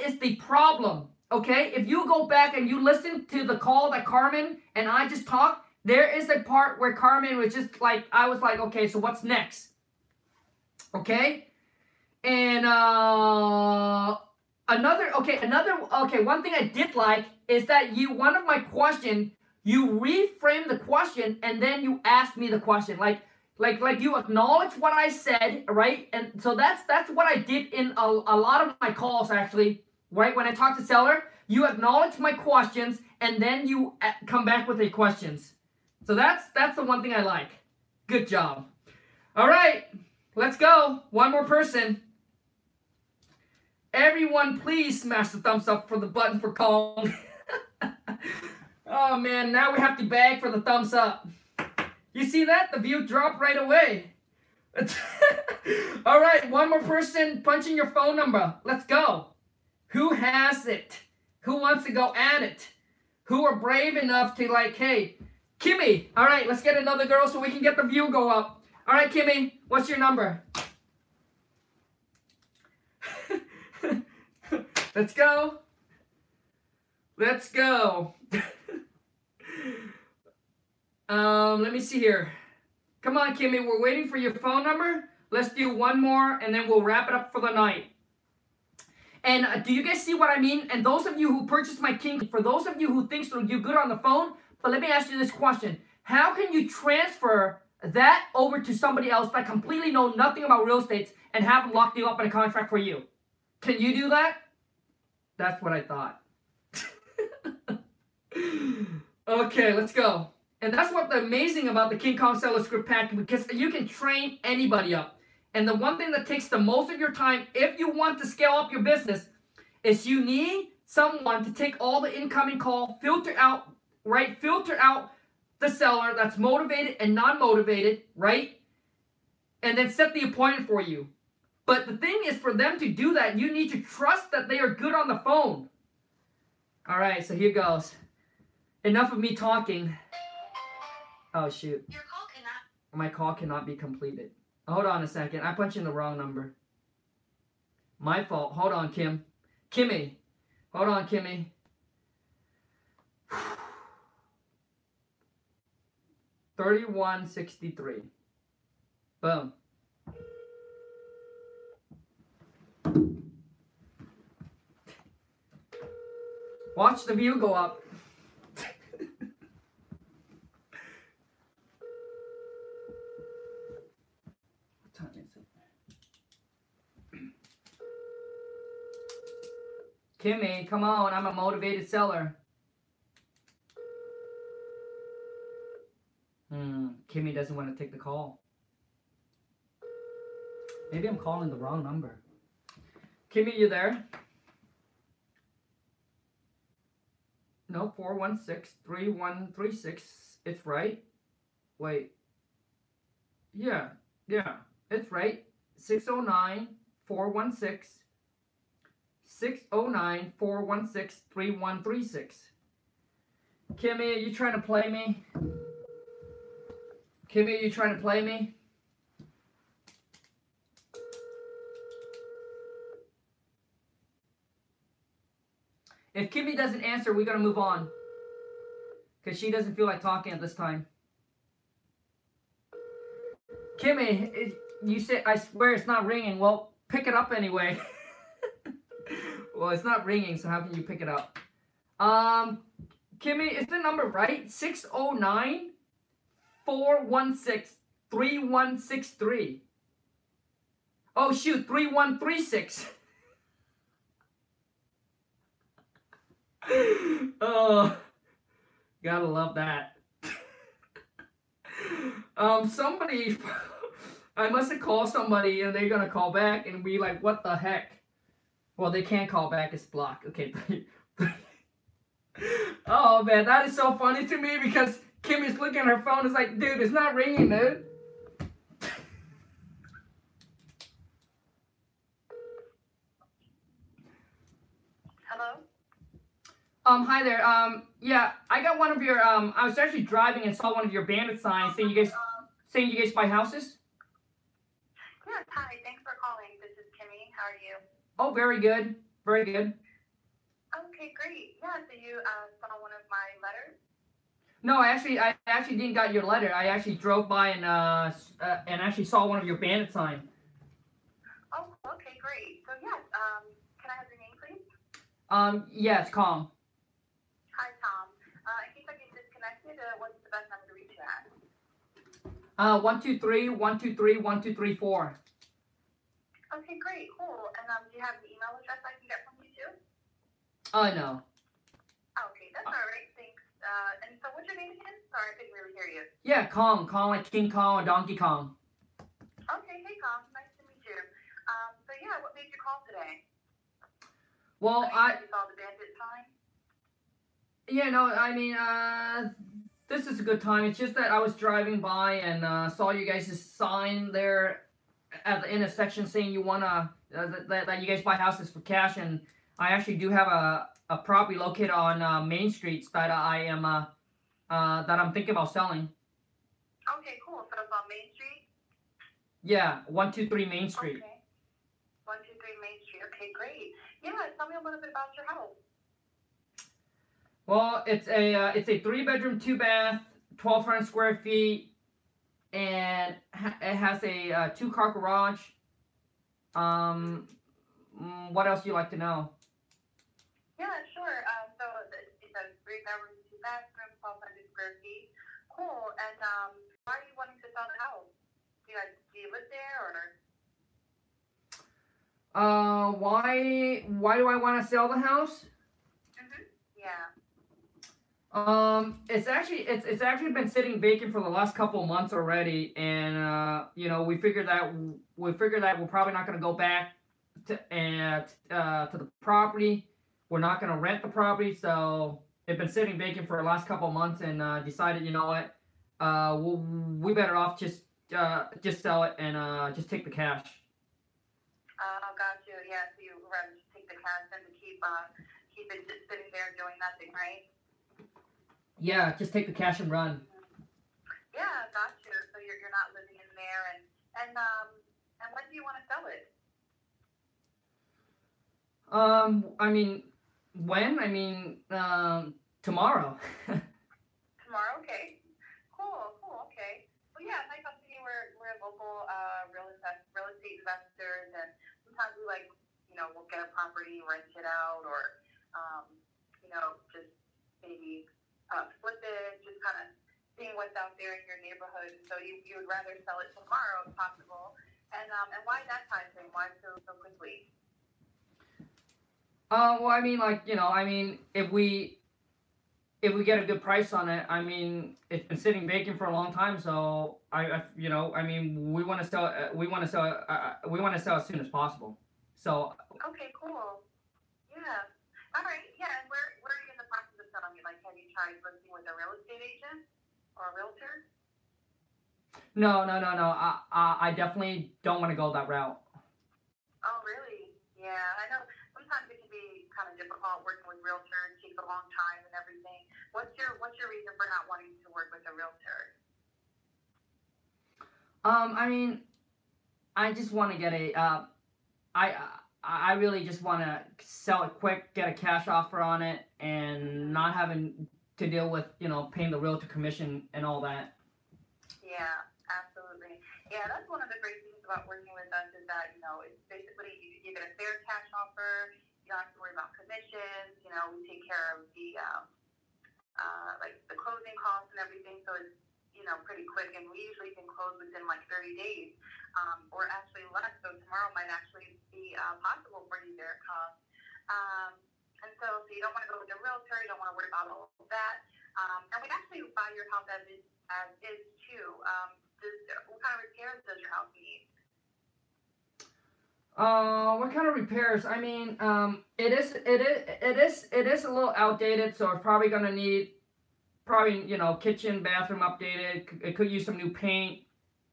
is the problem, okay? If you go back and you listen to the call that Carmen and I just talked, there is a part where Carmen was just like, I was like, okay, so what's next? Okay? And one thing I did like is that one of my question, you reframe the question and then you ask me the question. Like you acknowledge what I said, right? And so that's what I did in a lot of my calls actually, right? When I talk to seller, you acknowledge my questions and then you come back with the questions. So that's the one thing I like. Good job. All right, let's go. One more person. Everyone, please smash the thumbs up for the button for Kong. Oh, man, now we have to beg for the thumbs up. You see that? The view dropped right away. All right, one more person punching your phone number. Let's go. Who has it? Who wants to go at it? Who are brave enough to like, hey, Kimmy. All right, let's get another girl so we can get the view go up. All right, Kimmy, what's your number? Let's go. Let's go. Let me see here. Come on, Kimmy. We're waiting for your phone number. Let's do one more, and then we'll wrap it up for the night. And do you guys see what I mean? And those of you who purchased my King, for those of you who think so, you good on the phone, but let me ask you this question. How can you transfer that over to somebody else that completely know nothing about real estate and have them locked you up in a contract for you? Can you do that? That's what I thought. Okay, let's go. And that's what the amazing about the King Kong Seller Script Pack, because you can train anybody up. And the one thing that takes the most of your time, if you want to scale up your business, is you need someone to take all the incoming call, filter out, right? Filter out the seller that's motivated and non-motivated, right? And then set the appointment for you. But the thing is, for them to do that, you need to trust that they are good on the phone. All right, so here goes. Enough of me talking. Oh, shoot. My call cannot be completed. Hold on a second. I punched in the wrong number. My fault. Hold on, Kim. Kimmy. Hold on, Kimmy. $31.63. Boom. Watch the view go up. What time is it? Kimmy, come on. I'm a motivated seller. Kimmy doesn't want to take the call. Maybe I'm calling the wrong number. Kimmy, you there? No, 416-3136. It's right. Wait. Yeah, it's right. 609-416. 609-416-3136. Kimmy, are you trying to play me? Kimmy, are you trying to play me? If Kimmy doesn't answer, we're going to move on. Because she doesn't feel like talking at this time. Kimmy, you said, I swear it's not ringing. Well, pick it up anyway. Well, it's not ringing, so how can you pick it up? Kimmy, is the number right? 609-416-3163. Oh, shoot, 3136. Oh, gotta love that. Somebody, I must have called somebody and they're gonna call back and be like, what the heck? Well, they can't call back, it's blocked. Okay. Oh man, that is so funny to me because Kimmy's looking at her phone. It's like, dude, it's not ringing, dude. Hello? Hi there. Yeah, I got one of your, I was actually driving and saw one of your bandit signs saying you guys buy houses. Yes, hi, thanks for calling. This is Kimmy. How are you? Oh, very good. Very good. Okay, great. Yeah, so you saw one of my letters? No, I actually didn't got your letter. I actually drove by and actually saw one of your bandit sign. Oh, okay, great. So yes, can I have your name, please? Yeah, it's Kong. Hi, Tom. In case I get disconnected, what's the best number to reach you at? 123-123-1234. Okay, great, cool. And do you have an email address I can get from you too? No. Okay, that's all right. Thanks. And so what's your name again? Sorry, I couldn't really hear you. Yeah, Kong. Kong like King Kong or Donkey Kong. Okay, hey, Tom. Nice to meet you. So yeah, what made you call today? Well, You saw the bandit sign? Yeah, no, I mean, this is a good time. It's just that I was driving by and saw you guys' sign there at the intersection saying you wanna that you guys buy houses for cash, and I actually do have a property located on Main Street that I am that I'm thinking about selling. Okay, cool. So it's on Main Street? Yeah, 123 Main Street. Okay. 123 Main Street. Okay, great. Yeah, tell me a little bit about your house. Well, it's a 3-bedroom, 2-bath, 1,200 square feet, and it has a 2-car garage. What else do you like to know? Yeah, sure. So it's a 3-bedroom, 2-bathroom, 1,200 square feet. Cool. And why are you wanting to sell the house? Do you live there or? Why do I want to sell the house? Yeah. It's actually been sitting vacant for the last couple of months already, and you know, we figured that we're probably not going to go back to the property. We're not going to rent the property, so it's been sitting vacant for the last couple of months, and decided, you know what, we better off just sell it and just take the cash. Got you. Yeah, so you rather just take the cash than to keep it just sitting there doing nothing, right? Yeah, just take the cash and run. Yeah, got you. So you're not living in there, and when do you want to sell it? I mean, when? I mean, tomorrow. Tomorrow, okay. Cool, cool, okay. Well, yeah, my company, we're local real estate investors, and sometimes we like, we'll get a property, rent it out, or, just maybe flip it, just kind of seeing what's out there in your neighborhood. So you would rather sell it tomorrow if possible. And why that time frame? Why so quickly? Well, I mean, like, I mean, if we get a good price on it, I mean, it's been sitting vacant for a long time, so I mean, we want to sell as soon as possible. So, Okay, cool. Yeah. All right. Yeah. And where are you in the process of selling it? Like, have you tried listing with a real estate agent or a realtor? no, no, no, no. I definitely don't want to go that route. Oh, really? Yeah. I know sometimes it can be kind of difficult working with realtors. Takes a long time and everything. What's your reason for not wanting to work with a realtor? I mean, I just want to get a I I really just want to sell it quick, get a cash offer on it, and Mm-hmm. not having to deal with paying the realtor commission and all that. Yeah, absolutely. Yeah, that's one of the great things about working with us is that, it's basically you get a fair cash offer. You don't have to worry about commissions. We take care of the like the closing costs and everything. So it's pretty quick, and we usually can close within like 30 days, or actually less. So tomorrow might actually be possible for you there, um, and so you don't want to go with a realtor. You don't want to worry about all of that. And we actually buy your house as is too. What kind of repairs does your house need? What kind of repairs? I mean, it is a little outdated, so it's probably gonna need probably kitchen, bathroom updated. It could use some new paint.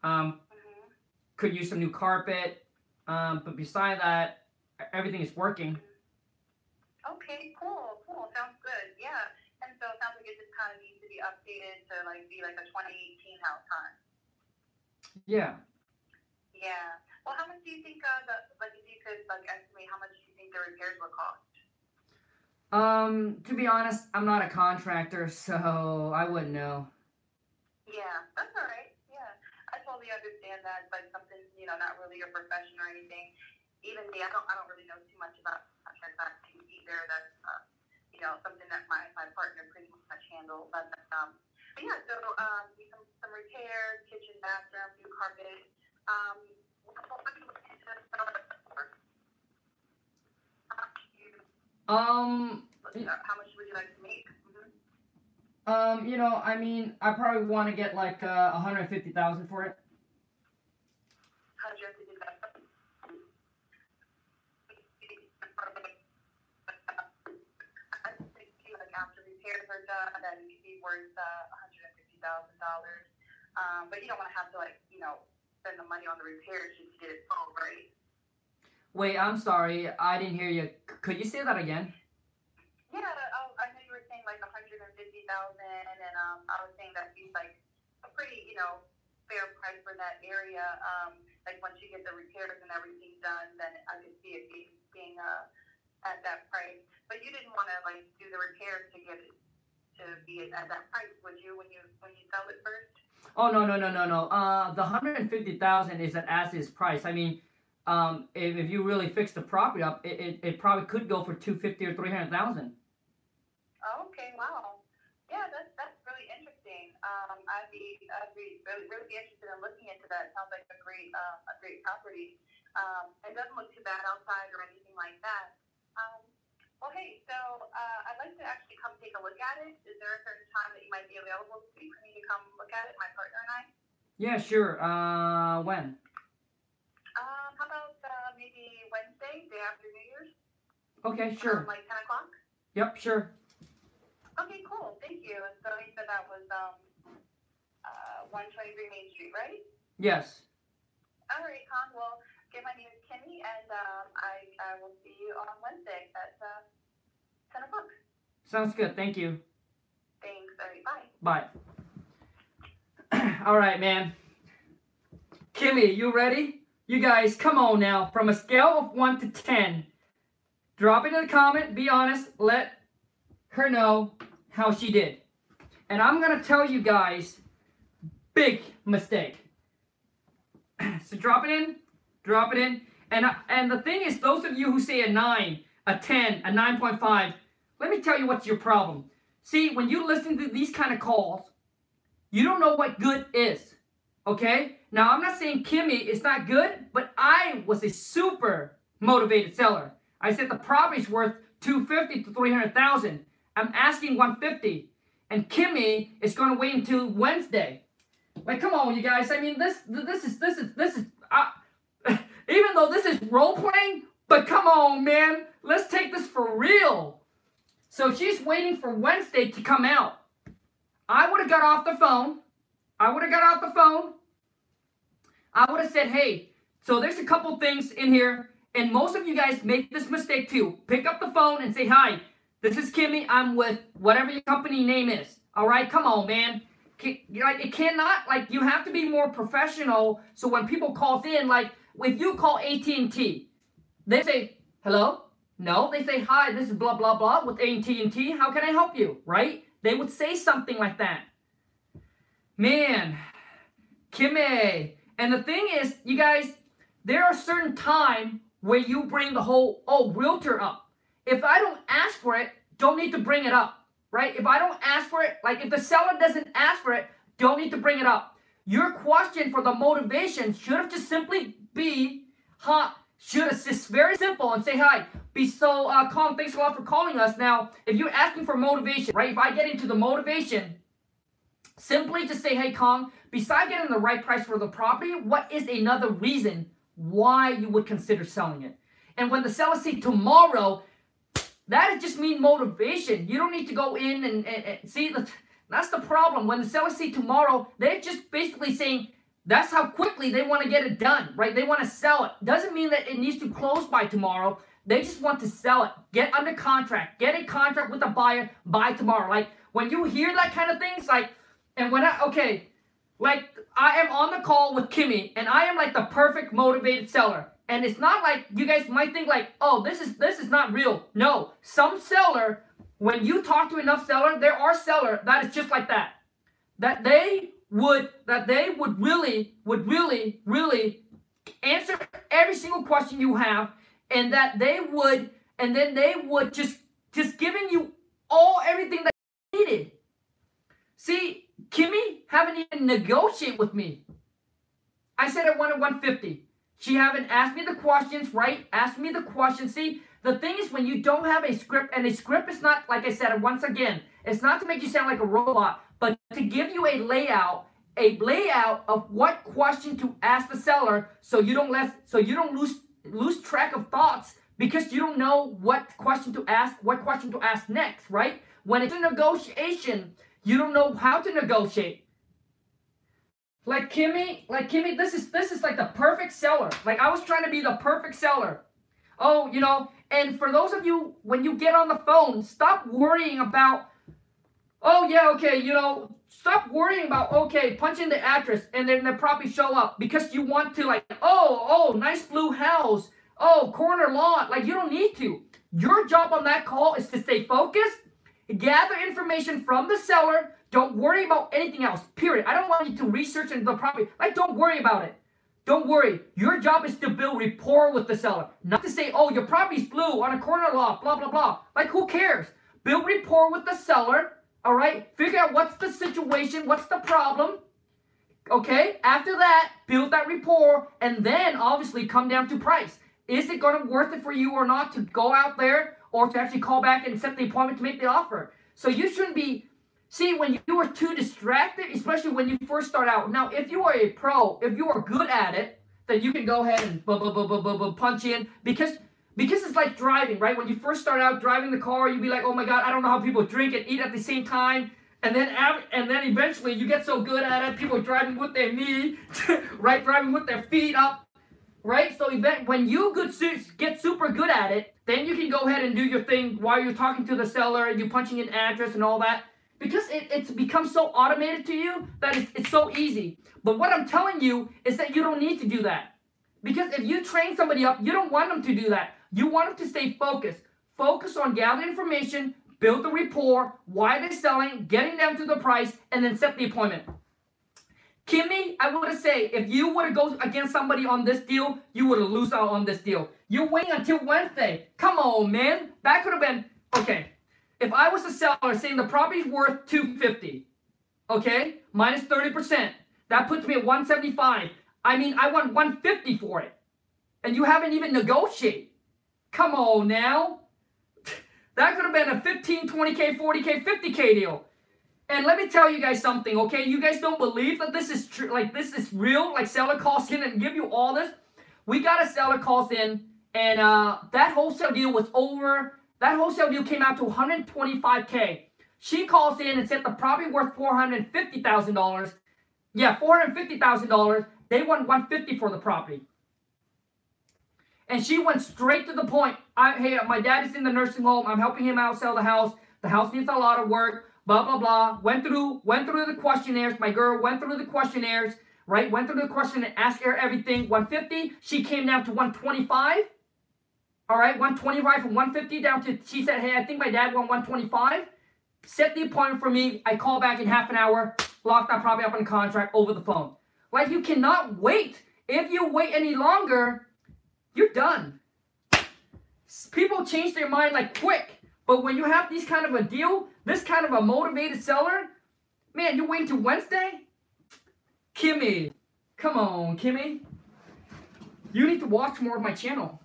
Um, Mm-hmm. could use some new carpet. But beside that, everything is working. Mm-hmm. Okay, cool, cool. Sounds good. Yeah. And so it sounds like it just kind of needs to be updated to like be like a 2018 house, huh? Yeah. Yeah. Well, how much do you think like if you could like estimate how much do you think the repairs would cost? To be honest, I'm not a contractor, so I wouldn't know. Yeah, that's all right. Yeah, I totally understand that. It's like something, not really your profession or anything. Even me, I don't really know too much about contracting either. That's, something that my partner pretty much handles. But yeah, so some repairs, kitchen, bathroom, new carpet. What would you look into sell it for? How much Um, how much would you like to make? Mm-hmm. I mean, I probably want to get like 150,000 for it. How did you have to do that? I think like after repairs are done, then it could be worth $150,000. But you don't want to have to like spend the money on the repairs just to get it sold, right? Wait, I'm sorry, I didn't hear you. Could you say that again? Yeah, I know you were saying like 150,000, and I was saying that seems like a pretty fair price for that area. Like once you get the repairs and everything done, then I could see it being at that price. But you didn't want to like do the repairs to get it to be at that price, would you? When you sell it first? Oh, no, no, no, no, no. The 150,000 is an as is price. I mean, if you really fix the property up, it probably could go for 250 or 300,000. Oh, okay, wow. Yeah, that's really interesting. I'd be really be interested in looking into that. It sounds like a great property. It doesn't look too bad outside or anything like that. Um, well, hey, so I I'd like to actually come take a look at it. Is there a certain time that you might be available this week for me to come look at it, my partner and I? Yeah, sure. When? How about maybe Wednesday, day after New Year's? Okay, sure. Like 10 o'clock? Yep, sure. Okay, cool. Thank you. And so you said that was 123 Main Street, right? Yes. All right, Con. Well, again, my name is Kimmy, and I will see you on Wednesday at 10 o'clock. Sounds good. Thank you. Thanks. All right, bye. Bye. All right, man. Kimmy, you ready? You guys, come on now. From a scale of 1 to 10, drop it in the comment. Be honest. Let her know how she did. And I'm going to tell you guys, big mistake. So drop it in. Drop it in. And the thing is, those of you who say a 9, a 10, a 9.5, let me tell you what's your problem. See, when you listen to these kind of calls, you don't know what good is. Okay? Now, I'm not saying Kimmy is not good, but I was a super motivated seller. I said the property's worth $250,000 to $300,000. I'm asking $150,000, and Kimmy is going to wait until Wednesday. Like, come on, you guys. I mean, this is even though this is role playing, but come on, man. Let's take this for real. So she's waiting for Wednesday to come out. I would have got off the phone. I would have said, hey, so there's a couple things in here, and most of you guys make this mistake too. Pick up the phone and say, hi, this is Kimmy. I'm with whatever your company name is. All right, come on, man. It cannot, like, you have to be more professional. So when people call in, like, if you call AT&T, they say, hello? No, they say, hi, this is blah, blah, blah with AT&T. How can I help you, right? They would say something like that. Man, Kimmy. And the thing is, you guys, there are certain times where you bring the whole, realtor up. If I don't ask for it, don't need to bring it up, right? If I don't ask for it, like if the seller doesn't ask for it, don't need to bring it up. Your question for the motivation should have just simply be, should have just very simple and say, hi, Colin, thanks a lot for calling us. Now, if you're asking for motivation, right? If I get into the motivation, simply just say, hey, Colin, besides getting the right price for the property, what is another reason why you would consider selling it? And when the seller says tomorrow, that just means motivation. You don't need to go in and see, that's the problem. When the seller says tomorrow, they're just basically saying that's how quickly they want to get it done, right? They want to sell it. Doesn't mean that it needs to close by tomorrow. They just want to sell it, get under contract, get a contract with the buyer by tomorrow. Like when you hear that kind of things, like, and when like I am on the call with Kimmy, and I am like the perfect motivated seller. And it's not like you guys might think like, oh, this is not real. No, some seller, when you talk to enough seller, there are seller that is just like that. That they would really answer every single question you have, and that they would just giving you everything that you needed. See, Kimmy haven't even negotiated with me. I said I wanted 150. She haven't asked me the questions, right? Asked me the questions. See, the thing is when you don't have a script, and a script is not, like I said, once again, it's not to make you sound like a robot, but to give you a layout of what question to ask the seller, so you don't lose track of thoughts because you don't know what question to ask next, right? When it's a negotiation, you don't know how to negotiate. Like Kimmy, this is like the perfect seller. Like I was trying to be the perfect seller. Oh, and for those of you, when you get on the phone, stop worrying about, stop worrying about, punch in the address and then they'll probably show up because you want to like, nice blue house, corner lot. Like you don't need to. Your job on that call is to stay focused, gather information from the seller. Don't worry about anything else, period. I don't want you to research into the property. Like, don't worry about it. Don't worry. Your job is to build rapport with the seller. Not to say, your property's blue on a corner lot, blah, blah, blah. Like, who cares? Build rapport with the seller, all right? Figure out what's the situation, what's the problem, okay? After that, build that rapport, and then obviously come down to price. Is it going to worth it for you or not to go out there or to actually call back and set the appointment to make the offer. So you shouldn't be, see, when you are too distracted, especially when you first start out. Now, if you are a pro, if you are good at it, then you can go ahead and punch in, because it's like driving, right? When you first start out driving the car, you'd be like, oh my God, I don't know how people drink and eat at the same time. And then eventually you get so good at it, people are driving with their knee, right? Driving with their feet up, right? So when you get super good at it, then you can go ahead and do your thing while you're talking to the seller, and you're punching in address and all that. Because it's become so automated to you that it's so easy. But what I'm telling you is that you don't need to do that. Because if you train somebody up, you don't want them to do that. You want them to stay focused. Focus on gathering information, build the rapport, why they're selling, getting them to the price, and then set the appointment. Kimmy, I would say, if you were to go against somebody on this deal, you would have lose out on this deal. You're waiting until Wednesday. Come on, man. That could have been, okay. If I was a seller saying the property's worth $250, okay, minus 30%, that puts me at $175. I mean, I want $150 for it. And you haven't even negotiated. Come on now. That could have been a 15, 20K, 40K, 50K deal. And let me tell you guys something, okay? You guys don't believe that this is true, like this is real, like seller calls in and give you all this. We got a seller calls in, and that wholesale deal was over. That wholesale deal came out to $125K. She calls in and said the property worth $450,000. Yeah, $450,000. They want $150 for the property. And she went straight to the point. Hey, my dad is in the nursing home. I'm helping him out sell the house. The house needs a lot of work. Blah, blah, blah. Went through the questionnaires. My girl went through the questionnaires, right? Went through the questionnaire, asked her everything. $150. She came down to $125. All right, $125 from $150 down to, she said, hey, I think my dad want $125. Set the appointment for me. I call back in half an hour. Lock that property up in contract over the phone. Like, you cannot wait. If you wait any longer, you're done. People change their mind like quick. But when you have this kind of a deal, this kind of a motivated seller, man, you're waiting till Wednesday? Kimmy. Come on, Kimmy. You need to watch more of my channel.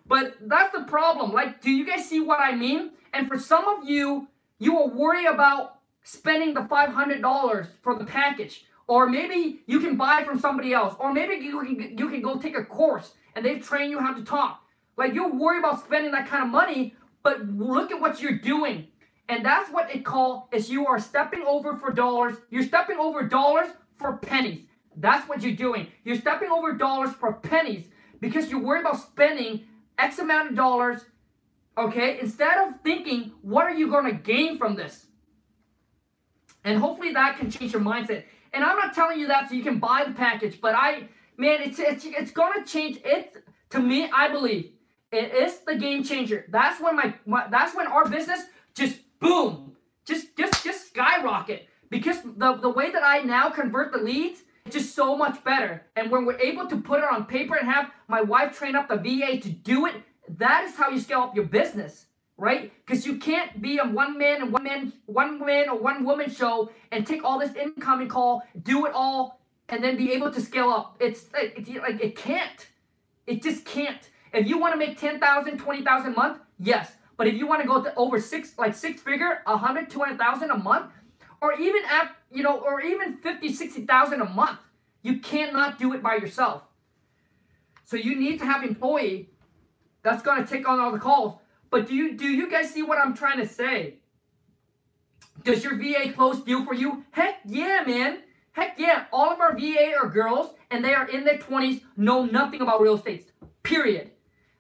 But that's the problem. Like, do you guys see what I mean? And for some of you, you are worried about spending the $500 for the package. Or maybe you can buy from somebody else. Or maybe you can go take a course and they train you how to talk. Like, you're worried about spending that kind of money, but look at what you're doing. And that's what it called is you are stepping over for dollars. You're stepping over dollars for pennies. That's what you're doing. You're stepping over dollars for pennies because you're worried about spending X amount of dollars, okay, instead of thinking, what are you going to gain from this? And hopefully that can change your mindset. And I'm not telling you that so you can buy the package, but man, it's going to change it. To me, I believe it is the game changer. That's when that's when our business just boom, just skyrocket. Because the way that I now convert the leads, just so much better. And when we're able to put it on paper and have my wife train up the VA to do it, that is how you scale up your business, right? Because you can't be a one man or one woman show and take all this incoming call, do it all, and then be able to scale up. It's like it can't. It just can't. If you want to make $10,000, $20,000 a month, yes. But if you want to go to over six figure, $100,000, $200,000 a month, or even or even $50,000, $60,000 a month, you cannot do it by yourself. So you need to have an employee that's going to take on all the calls. But do you guys see what I'm trying to say? Does your VA close deal for you? Heck yeah, man. Heck yeah. All of our VA are girls, and they are in their 20s, know nothing about real estate. Period.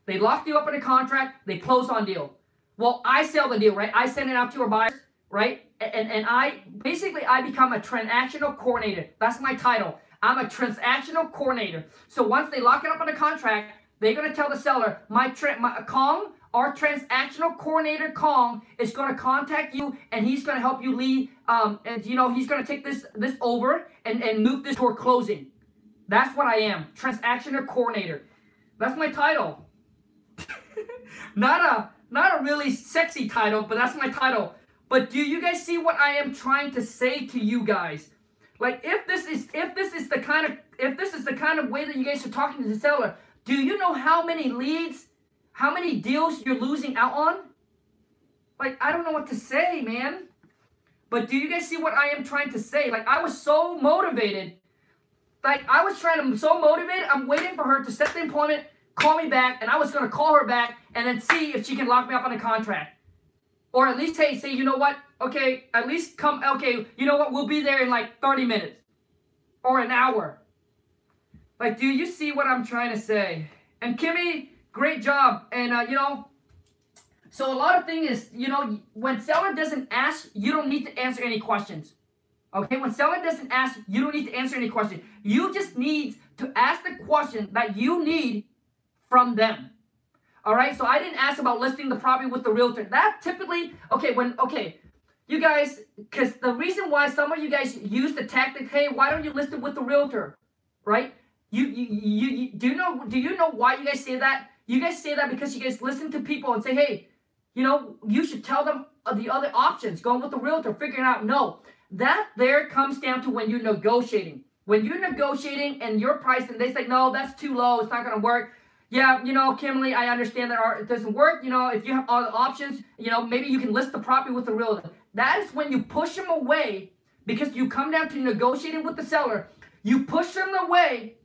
They lock you up in a contract, they close on deal. Well, I sell the deal, right? I send it out to our buyers, right? And I become a transactional coordinator. That's my title. I'm a transactional coordinator. So once they lock it up in a contract, they're going to tell the seller, Kong, our transactional coordinator, Kong, is going to contact you, and he's going to help you lead, and he's going to take this over and move this toward closing. That's what I am, transactional coordinator. That's my title. Not a really sexy title, but that's my title. But do you guys see what I am trying to say to you guys? Like, if this is the kind of way that you guys are talking to the seller, do you know how many leads, how many deals you're losing out on? Like, I don't know what to say, man. But do you guys see what I am trying to say? Like, I was so motivated. Like, I was so motivated. I'm waiting for her to set the appointment, call me back, and I was going to call her back and then see if she can lock me up on a contract. Or at least, hey, say, you know what? Okay, at least come, okay, you know what? We'll be there in like 30 minutes. Or an hour. Like, do you see what I'm trying to say? And Kimmy, great job. And, you know, so a lot of things is, you know, when seller doesn't ask, you don't need to answer any questions. Okay, when seller doesn't ask, you don't need to answer any question. You just need to ask the question that you need from them. All right, so I didn't ask about listing the property with the realtor. That typically, okay, you guys, because the reason why some of you guys use the tactic, hey, why don't you list it with the realtor, right? Do you know why you guys say that? You guys say that because you guys listen to people and say, hey, you know, you should tell them the other options, going with the realtor, figuring out, no. That there comes down to when you're negotiating. When you're negotiating and your price and they say, no, that's too low, it's not going to work. Yeah, you know, Kimberly, I understand that it doesn't work. You know, if you have all the options, you know, maybe you can list the property with the realtor. That is when you push them away because you come down to negotiating with the seller. You push them away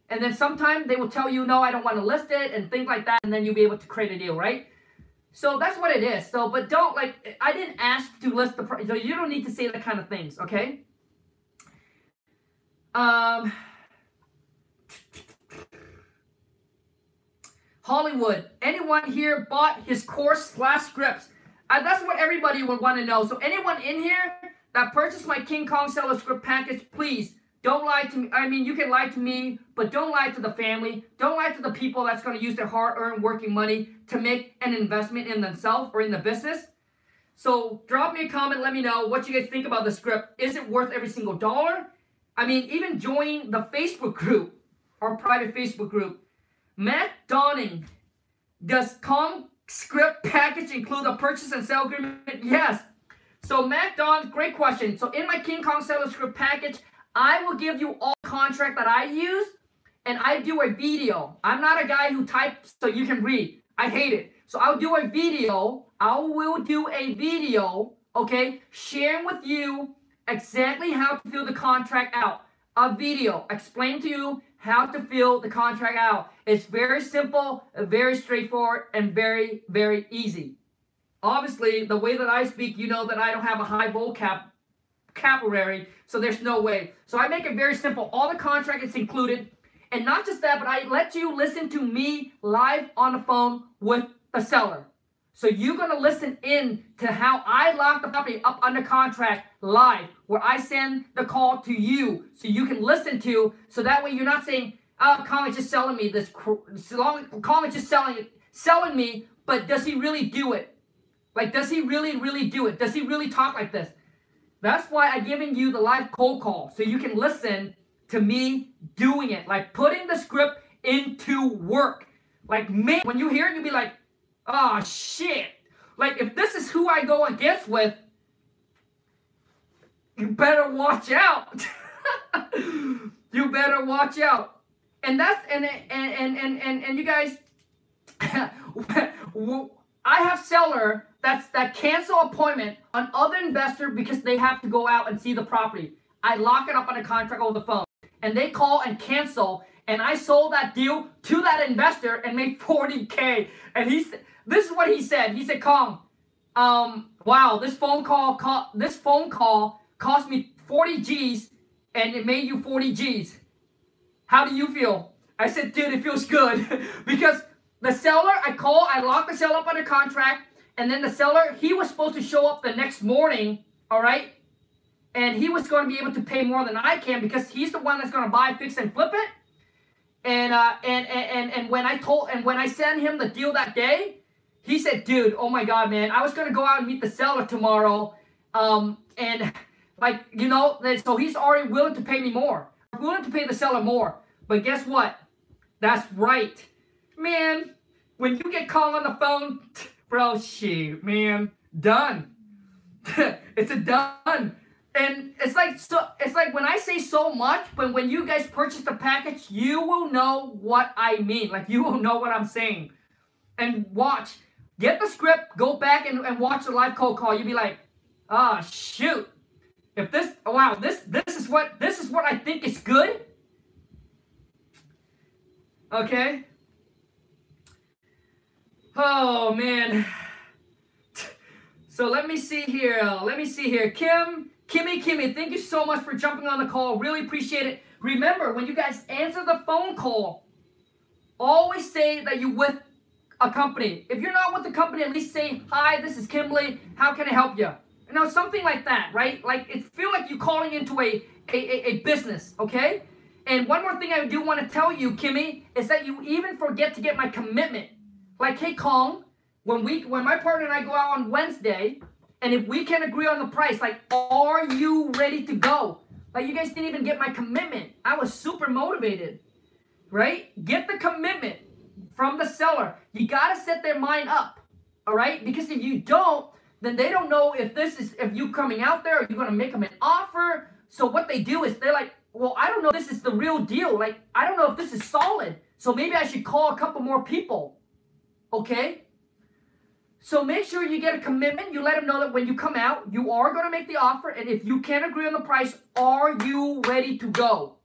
and then sometimes they will tell you, no, I don't want to list it and things like that. And then you'll be able to create a deal, right? So that's what it is. So, but don't, like, I didn't ask to list the price. So you don't need to say that kind of things, okay? Hollywood, anyone here bought his course/scripts? That's what everybody would want to know. So anyone in here that purchased my King Kong seller script package, please don't lie to me. I mean, you can lie to me, but don't lie to the family. Don't lie to the people that's going to use their hard-earned working money to make an investment in themselves or in the business. So drop me a comment. Let me know what you guys think about the script. Is it worth every single dollar? I mean, even join the Facebook group, our private Facebook group. Matt Donning, does Kong script package include a purchase and sale agreement? Yes. So Matt Donning, great question. So in my King Kong seller script package, I will give you all contract that I use, and I do a video. I'm not a guy who types so you can read. I hate it. So I'll do a video. I will do a video, okay, sharing with you exactly how to fill the contract out. A video explain to you how to fill the contract out. It's very simple, very straightforward, and very, very easy. Obviously, the way that I speak, you know that I don't have a high vocabulary, so there's no way. So I make it very simple. All the contract is included. And not just that, but I let you listen to me live on the phone with the seller. So you're going to listen in to how I lock the property up under contract live, where I send the call to you so you can listen to, so that way you're not saying, oh, Kong is just selling me this, Kong is just selling me, but does he really do it? Like, does he really do it? Does he really talk like this? That's why I'm giving you the live cold call, so you can listen to me doing it, like putting the script into work. Like, man, when you hear it, you'll be like, oh, shit. Like, if this is who I go against with, you better watch out. You better watch out. And that's, and you guys, I have seller that cancel appointment on other investor because they have to go out and see the property. I lock it up on a contract over the phone. And they call and cancel, and I sold that deal to that investor and made $40K. And this is what he said. He said, Kong, wow, this phone call cost me 40 G's, and it made you 40 G's. How do you feel? I said, dude, it feels good. Because the seller, I locked the seller up on a contract, and then the seller, he was supposed to show up the next morning, all right? And he was going to be able to pay more than I can because he's the one that's going to buy, fix, and flip it. And when I sent him the deal that day, he said, dude, oh my God, man, I was going to go out and meet the seller tomorrow. And like, you know, so he's already willing to pay me more. I'm willing to pay the seller more. But guess what? That's right. Man, when you get called on the phone, bro, shoot, man, done. It's a done. And it's like when I say so much, but when you guys purchase the package, you will know what I mean. Like, you will know what I'm saying. and watch. Get the script, go back and watch the live cold call. You'll be like, ah, shoot. If this, wow, this is what I think is good. Okay. Oh man. So let me see here. Kimmy, thank you so much for jumping on the call. Really appreciate it. Remember, when you guys answer the phone call, always say that you're with a company. If you're not with the company, at least say, hi, this is Kimberly. How can I help you? You know, something like that, right? Like, it feel like you're calling into a business, okay? And one more thing I do want to tell you, Kimmy, is that you even forget to get my commitment. Like, hey, Kong, when my partner and I go out on Wednesday, and if we can agree on the price, like, are you ready to go? Like, you guys didn't even get my commitment. I was super motivated, right? Get the commitment from the seller. You got to set their mind up, all right? Because if you don't, then they don't know if you coming out there, or you're going to make them an offer. So what they do is they're like, well, I don't know if this is the real deal. Like, I don't know if this is solid. So maybe I should call a couple more people, okay? So make sure you get a commitment. You let them know that when you come out, you are going to make the offer. And if you can't agree on the price, are you ready to go?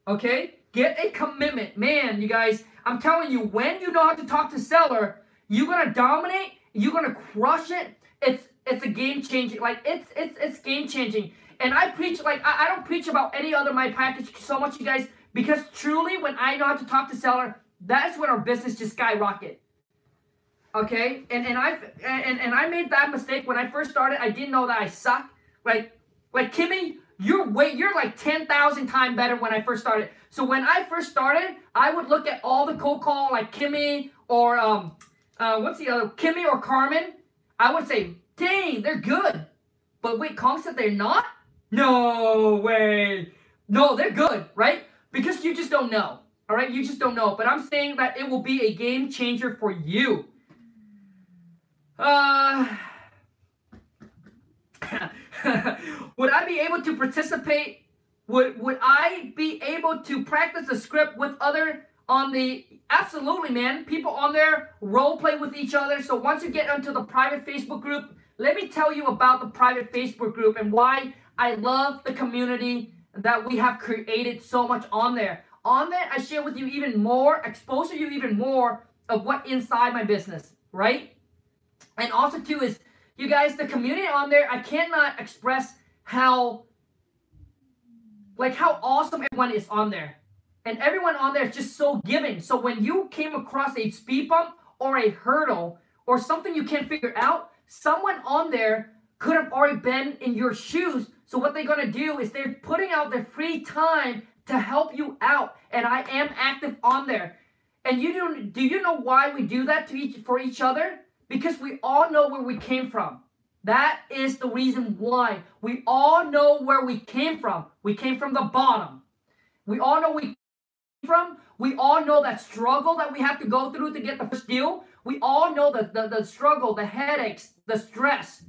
Okay? Get a commitment. Man, you guys, I'm telling you, when you know how to talk to seller, you're going to dominate. You're going to crush it. It's a game changing. Like, it's game changing. And I preach, like, I don't preach about any other my package so much, you guys, because truly when I know how to talk to seller, that's when our business just skyrocket. Okay, and I made that mistake when I first started. I didn't know that I suck. Like Kimmy, you're like 10,000 times better when I first started. So when I first started, I would look at all the cold call like Kimmy or what's the other, Kimmy or Carmen. I would say, dang, they're good. But wait, Kong said they're not? No way. No, they're good, right? Because you just don't know. All right, you just don't know. But I'm saying that it will be a game changer for you. Would I be able to participate? Would I be able to practice a script with other on the? Absolutely, man. People on there role play with each other. So once you get into the private Facebook group, let me tell you about the private Facebook group and why I love the community that we have created so much on there. On there, I share with you even more, expose you even more of what inside my business, right? And also, too, is, you guys, the community on there, I cannot express how awesome everyone is on there. And everyone on there is just so giving. So when you came across a speed bump or a hurdle or something you can't figure out, someone on there could have already been in your shoes. So what they're going to do is they're putting out their free time to help you out. And I am active on there. And do you know why we do that for each other? Because we all know where we came from. That is the reason why. We all know where we came from. We came from the bottom. We all know where we came from. We all know that struggle that we have to go through to get the first deal. We all know the struggle, the headaches, the stress.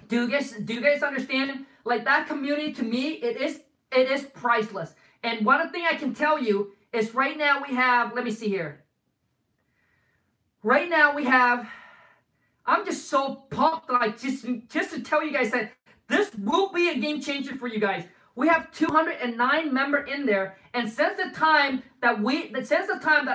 Do you guys understand? Like, that community, to me, it is priceless. And one thing I can tell you is right now we have, let me see here. Right now we have, I'm just so pumped, like, just to tell you guys that this will be a game changer for you guys. We have 209 members in there, and since the time that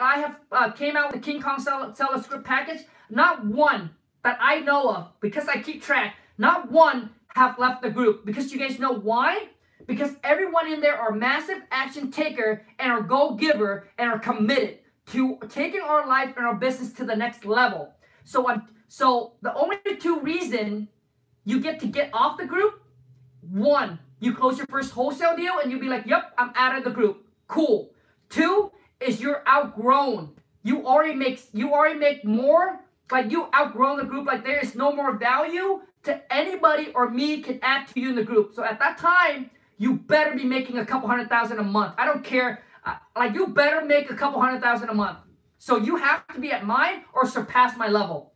I have came out with the King Kong Seller Script package, not one that I know of, because I keep track, not one have left the group. Because you guys know why? Because everyone in there are massive action taker and are go-giver and are committed to taking our life and our business to the next level. So the only two reasons you get off the group, one, you close your first wholesale deal and you'll be like, yep, I'm out of the group. Cool. Two is you're outgrown. You already make more, like you outgrown the group, like there is no more value to anybody or me can add to you in the group. So at that time, you better be making a couple $100,000 a month. I don't care. Like, you better make a couple $100,000 a month. So you have to be at mine or surpass my level.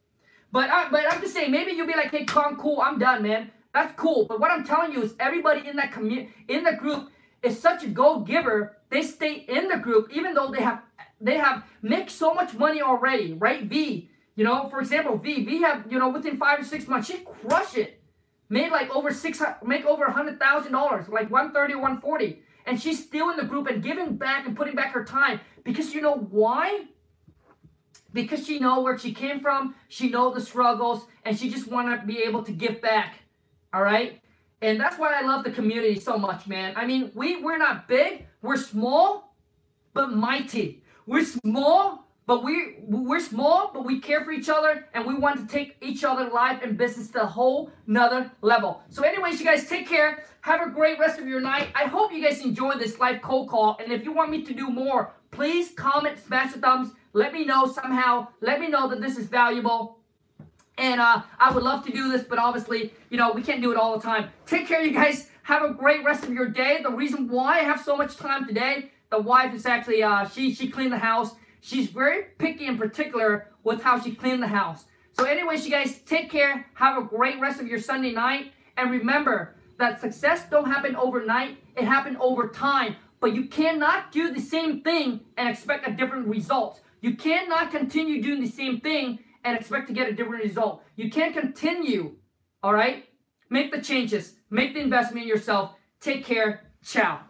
But I'm just saying, maybe you'll be like, hey, Kong, cool, I'm done, man. That's cool. But what I'm telling you is everybody in that group is such a go-giver. They stay in the group even though they have make so much money already, right? V, you know, for example, V have, you know, within 5 or 6 months, she crushed it. Made like over $100,000, like 130 or 140. And she's still in the group and giving back and putting back her time. Because you know why? Because she knows where she came from. She knows the struggles. And she just want to be able to give back. All right? And that's why I love the community so much, man. I mean, we're not big. We're small, but mighty. We're small, but we're small, but we care for each other, and we want to take each other's life and business to a whole nother level. So anyways, you guys take care. Have a great rest of your night. I hope you guys enjoyed this live cold call. And if you want me to do more, please comment, smash the thumbs. Let me know somehow. Let me know that this is valuable. And I would love to do this, but obviously, you know, we can't do it all the time. Take care, you guys. Have a great rest of your day. The reason why I have so much time today, the wife is actually, she cleaned the house. She's very picky and particular with how she cleaned the house. So anyways, you guys, take care. Have a great rest of your Sunday night. And remember that success don't happen overnight. It happens over time. But you cannot do the same thing and expect a different result. You cannot continue doing the same thing and expect to get a different result. You can't continue, all right? Make the changes. Make the investment in yourself. Take care. Ciao.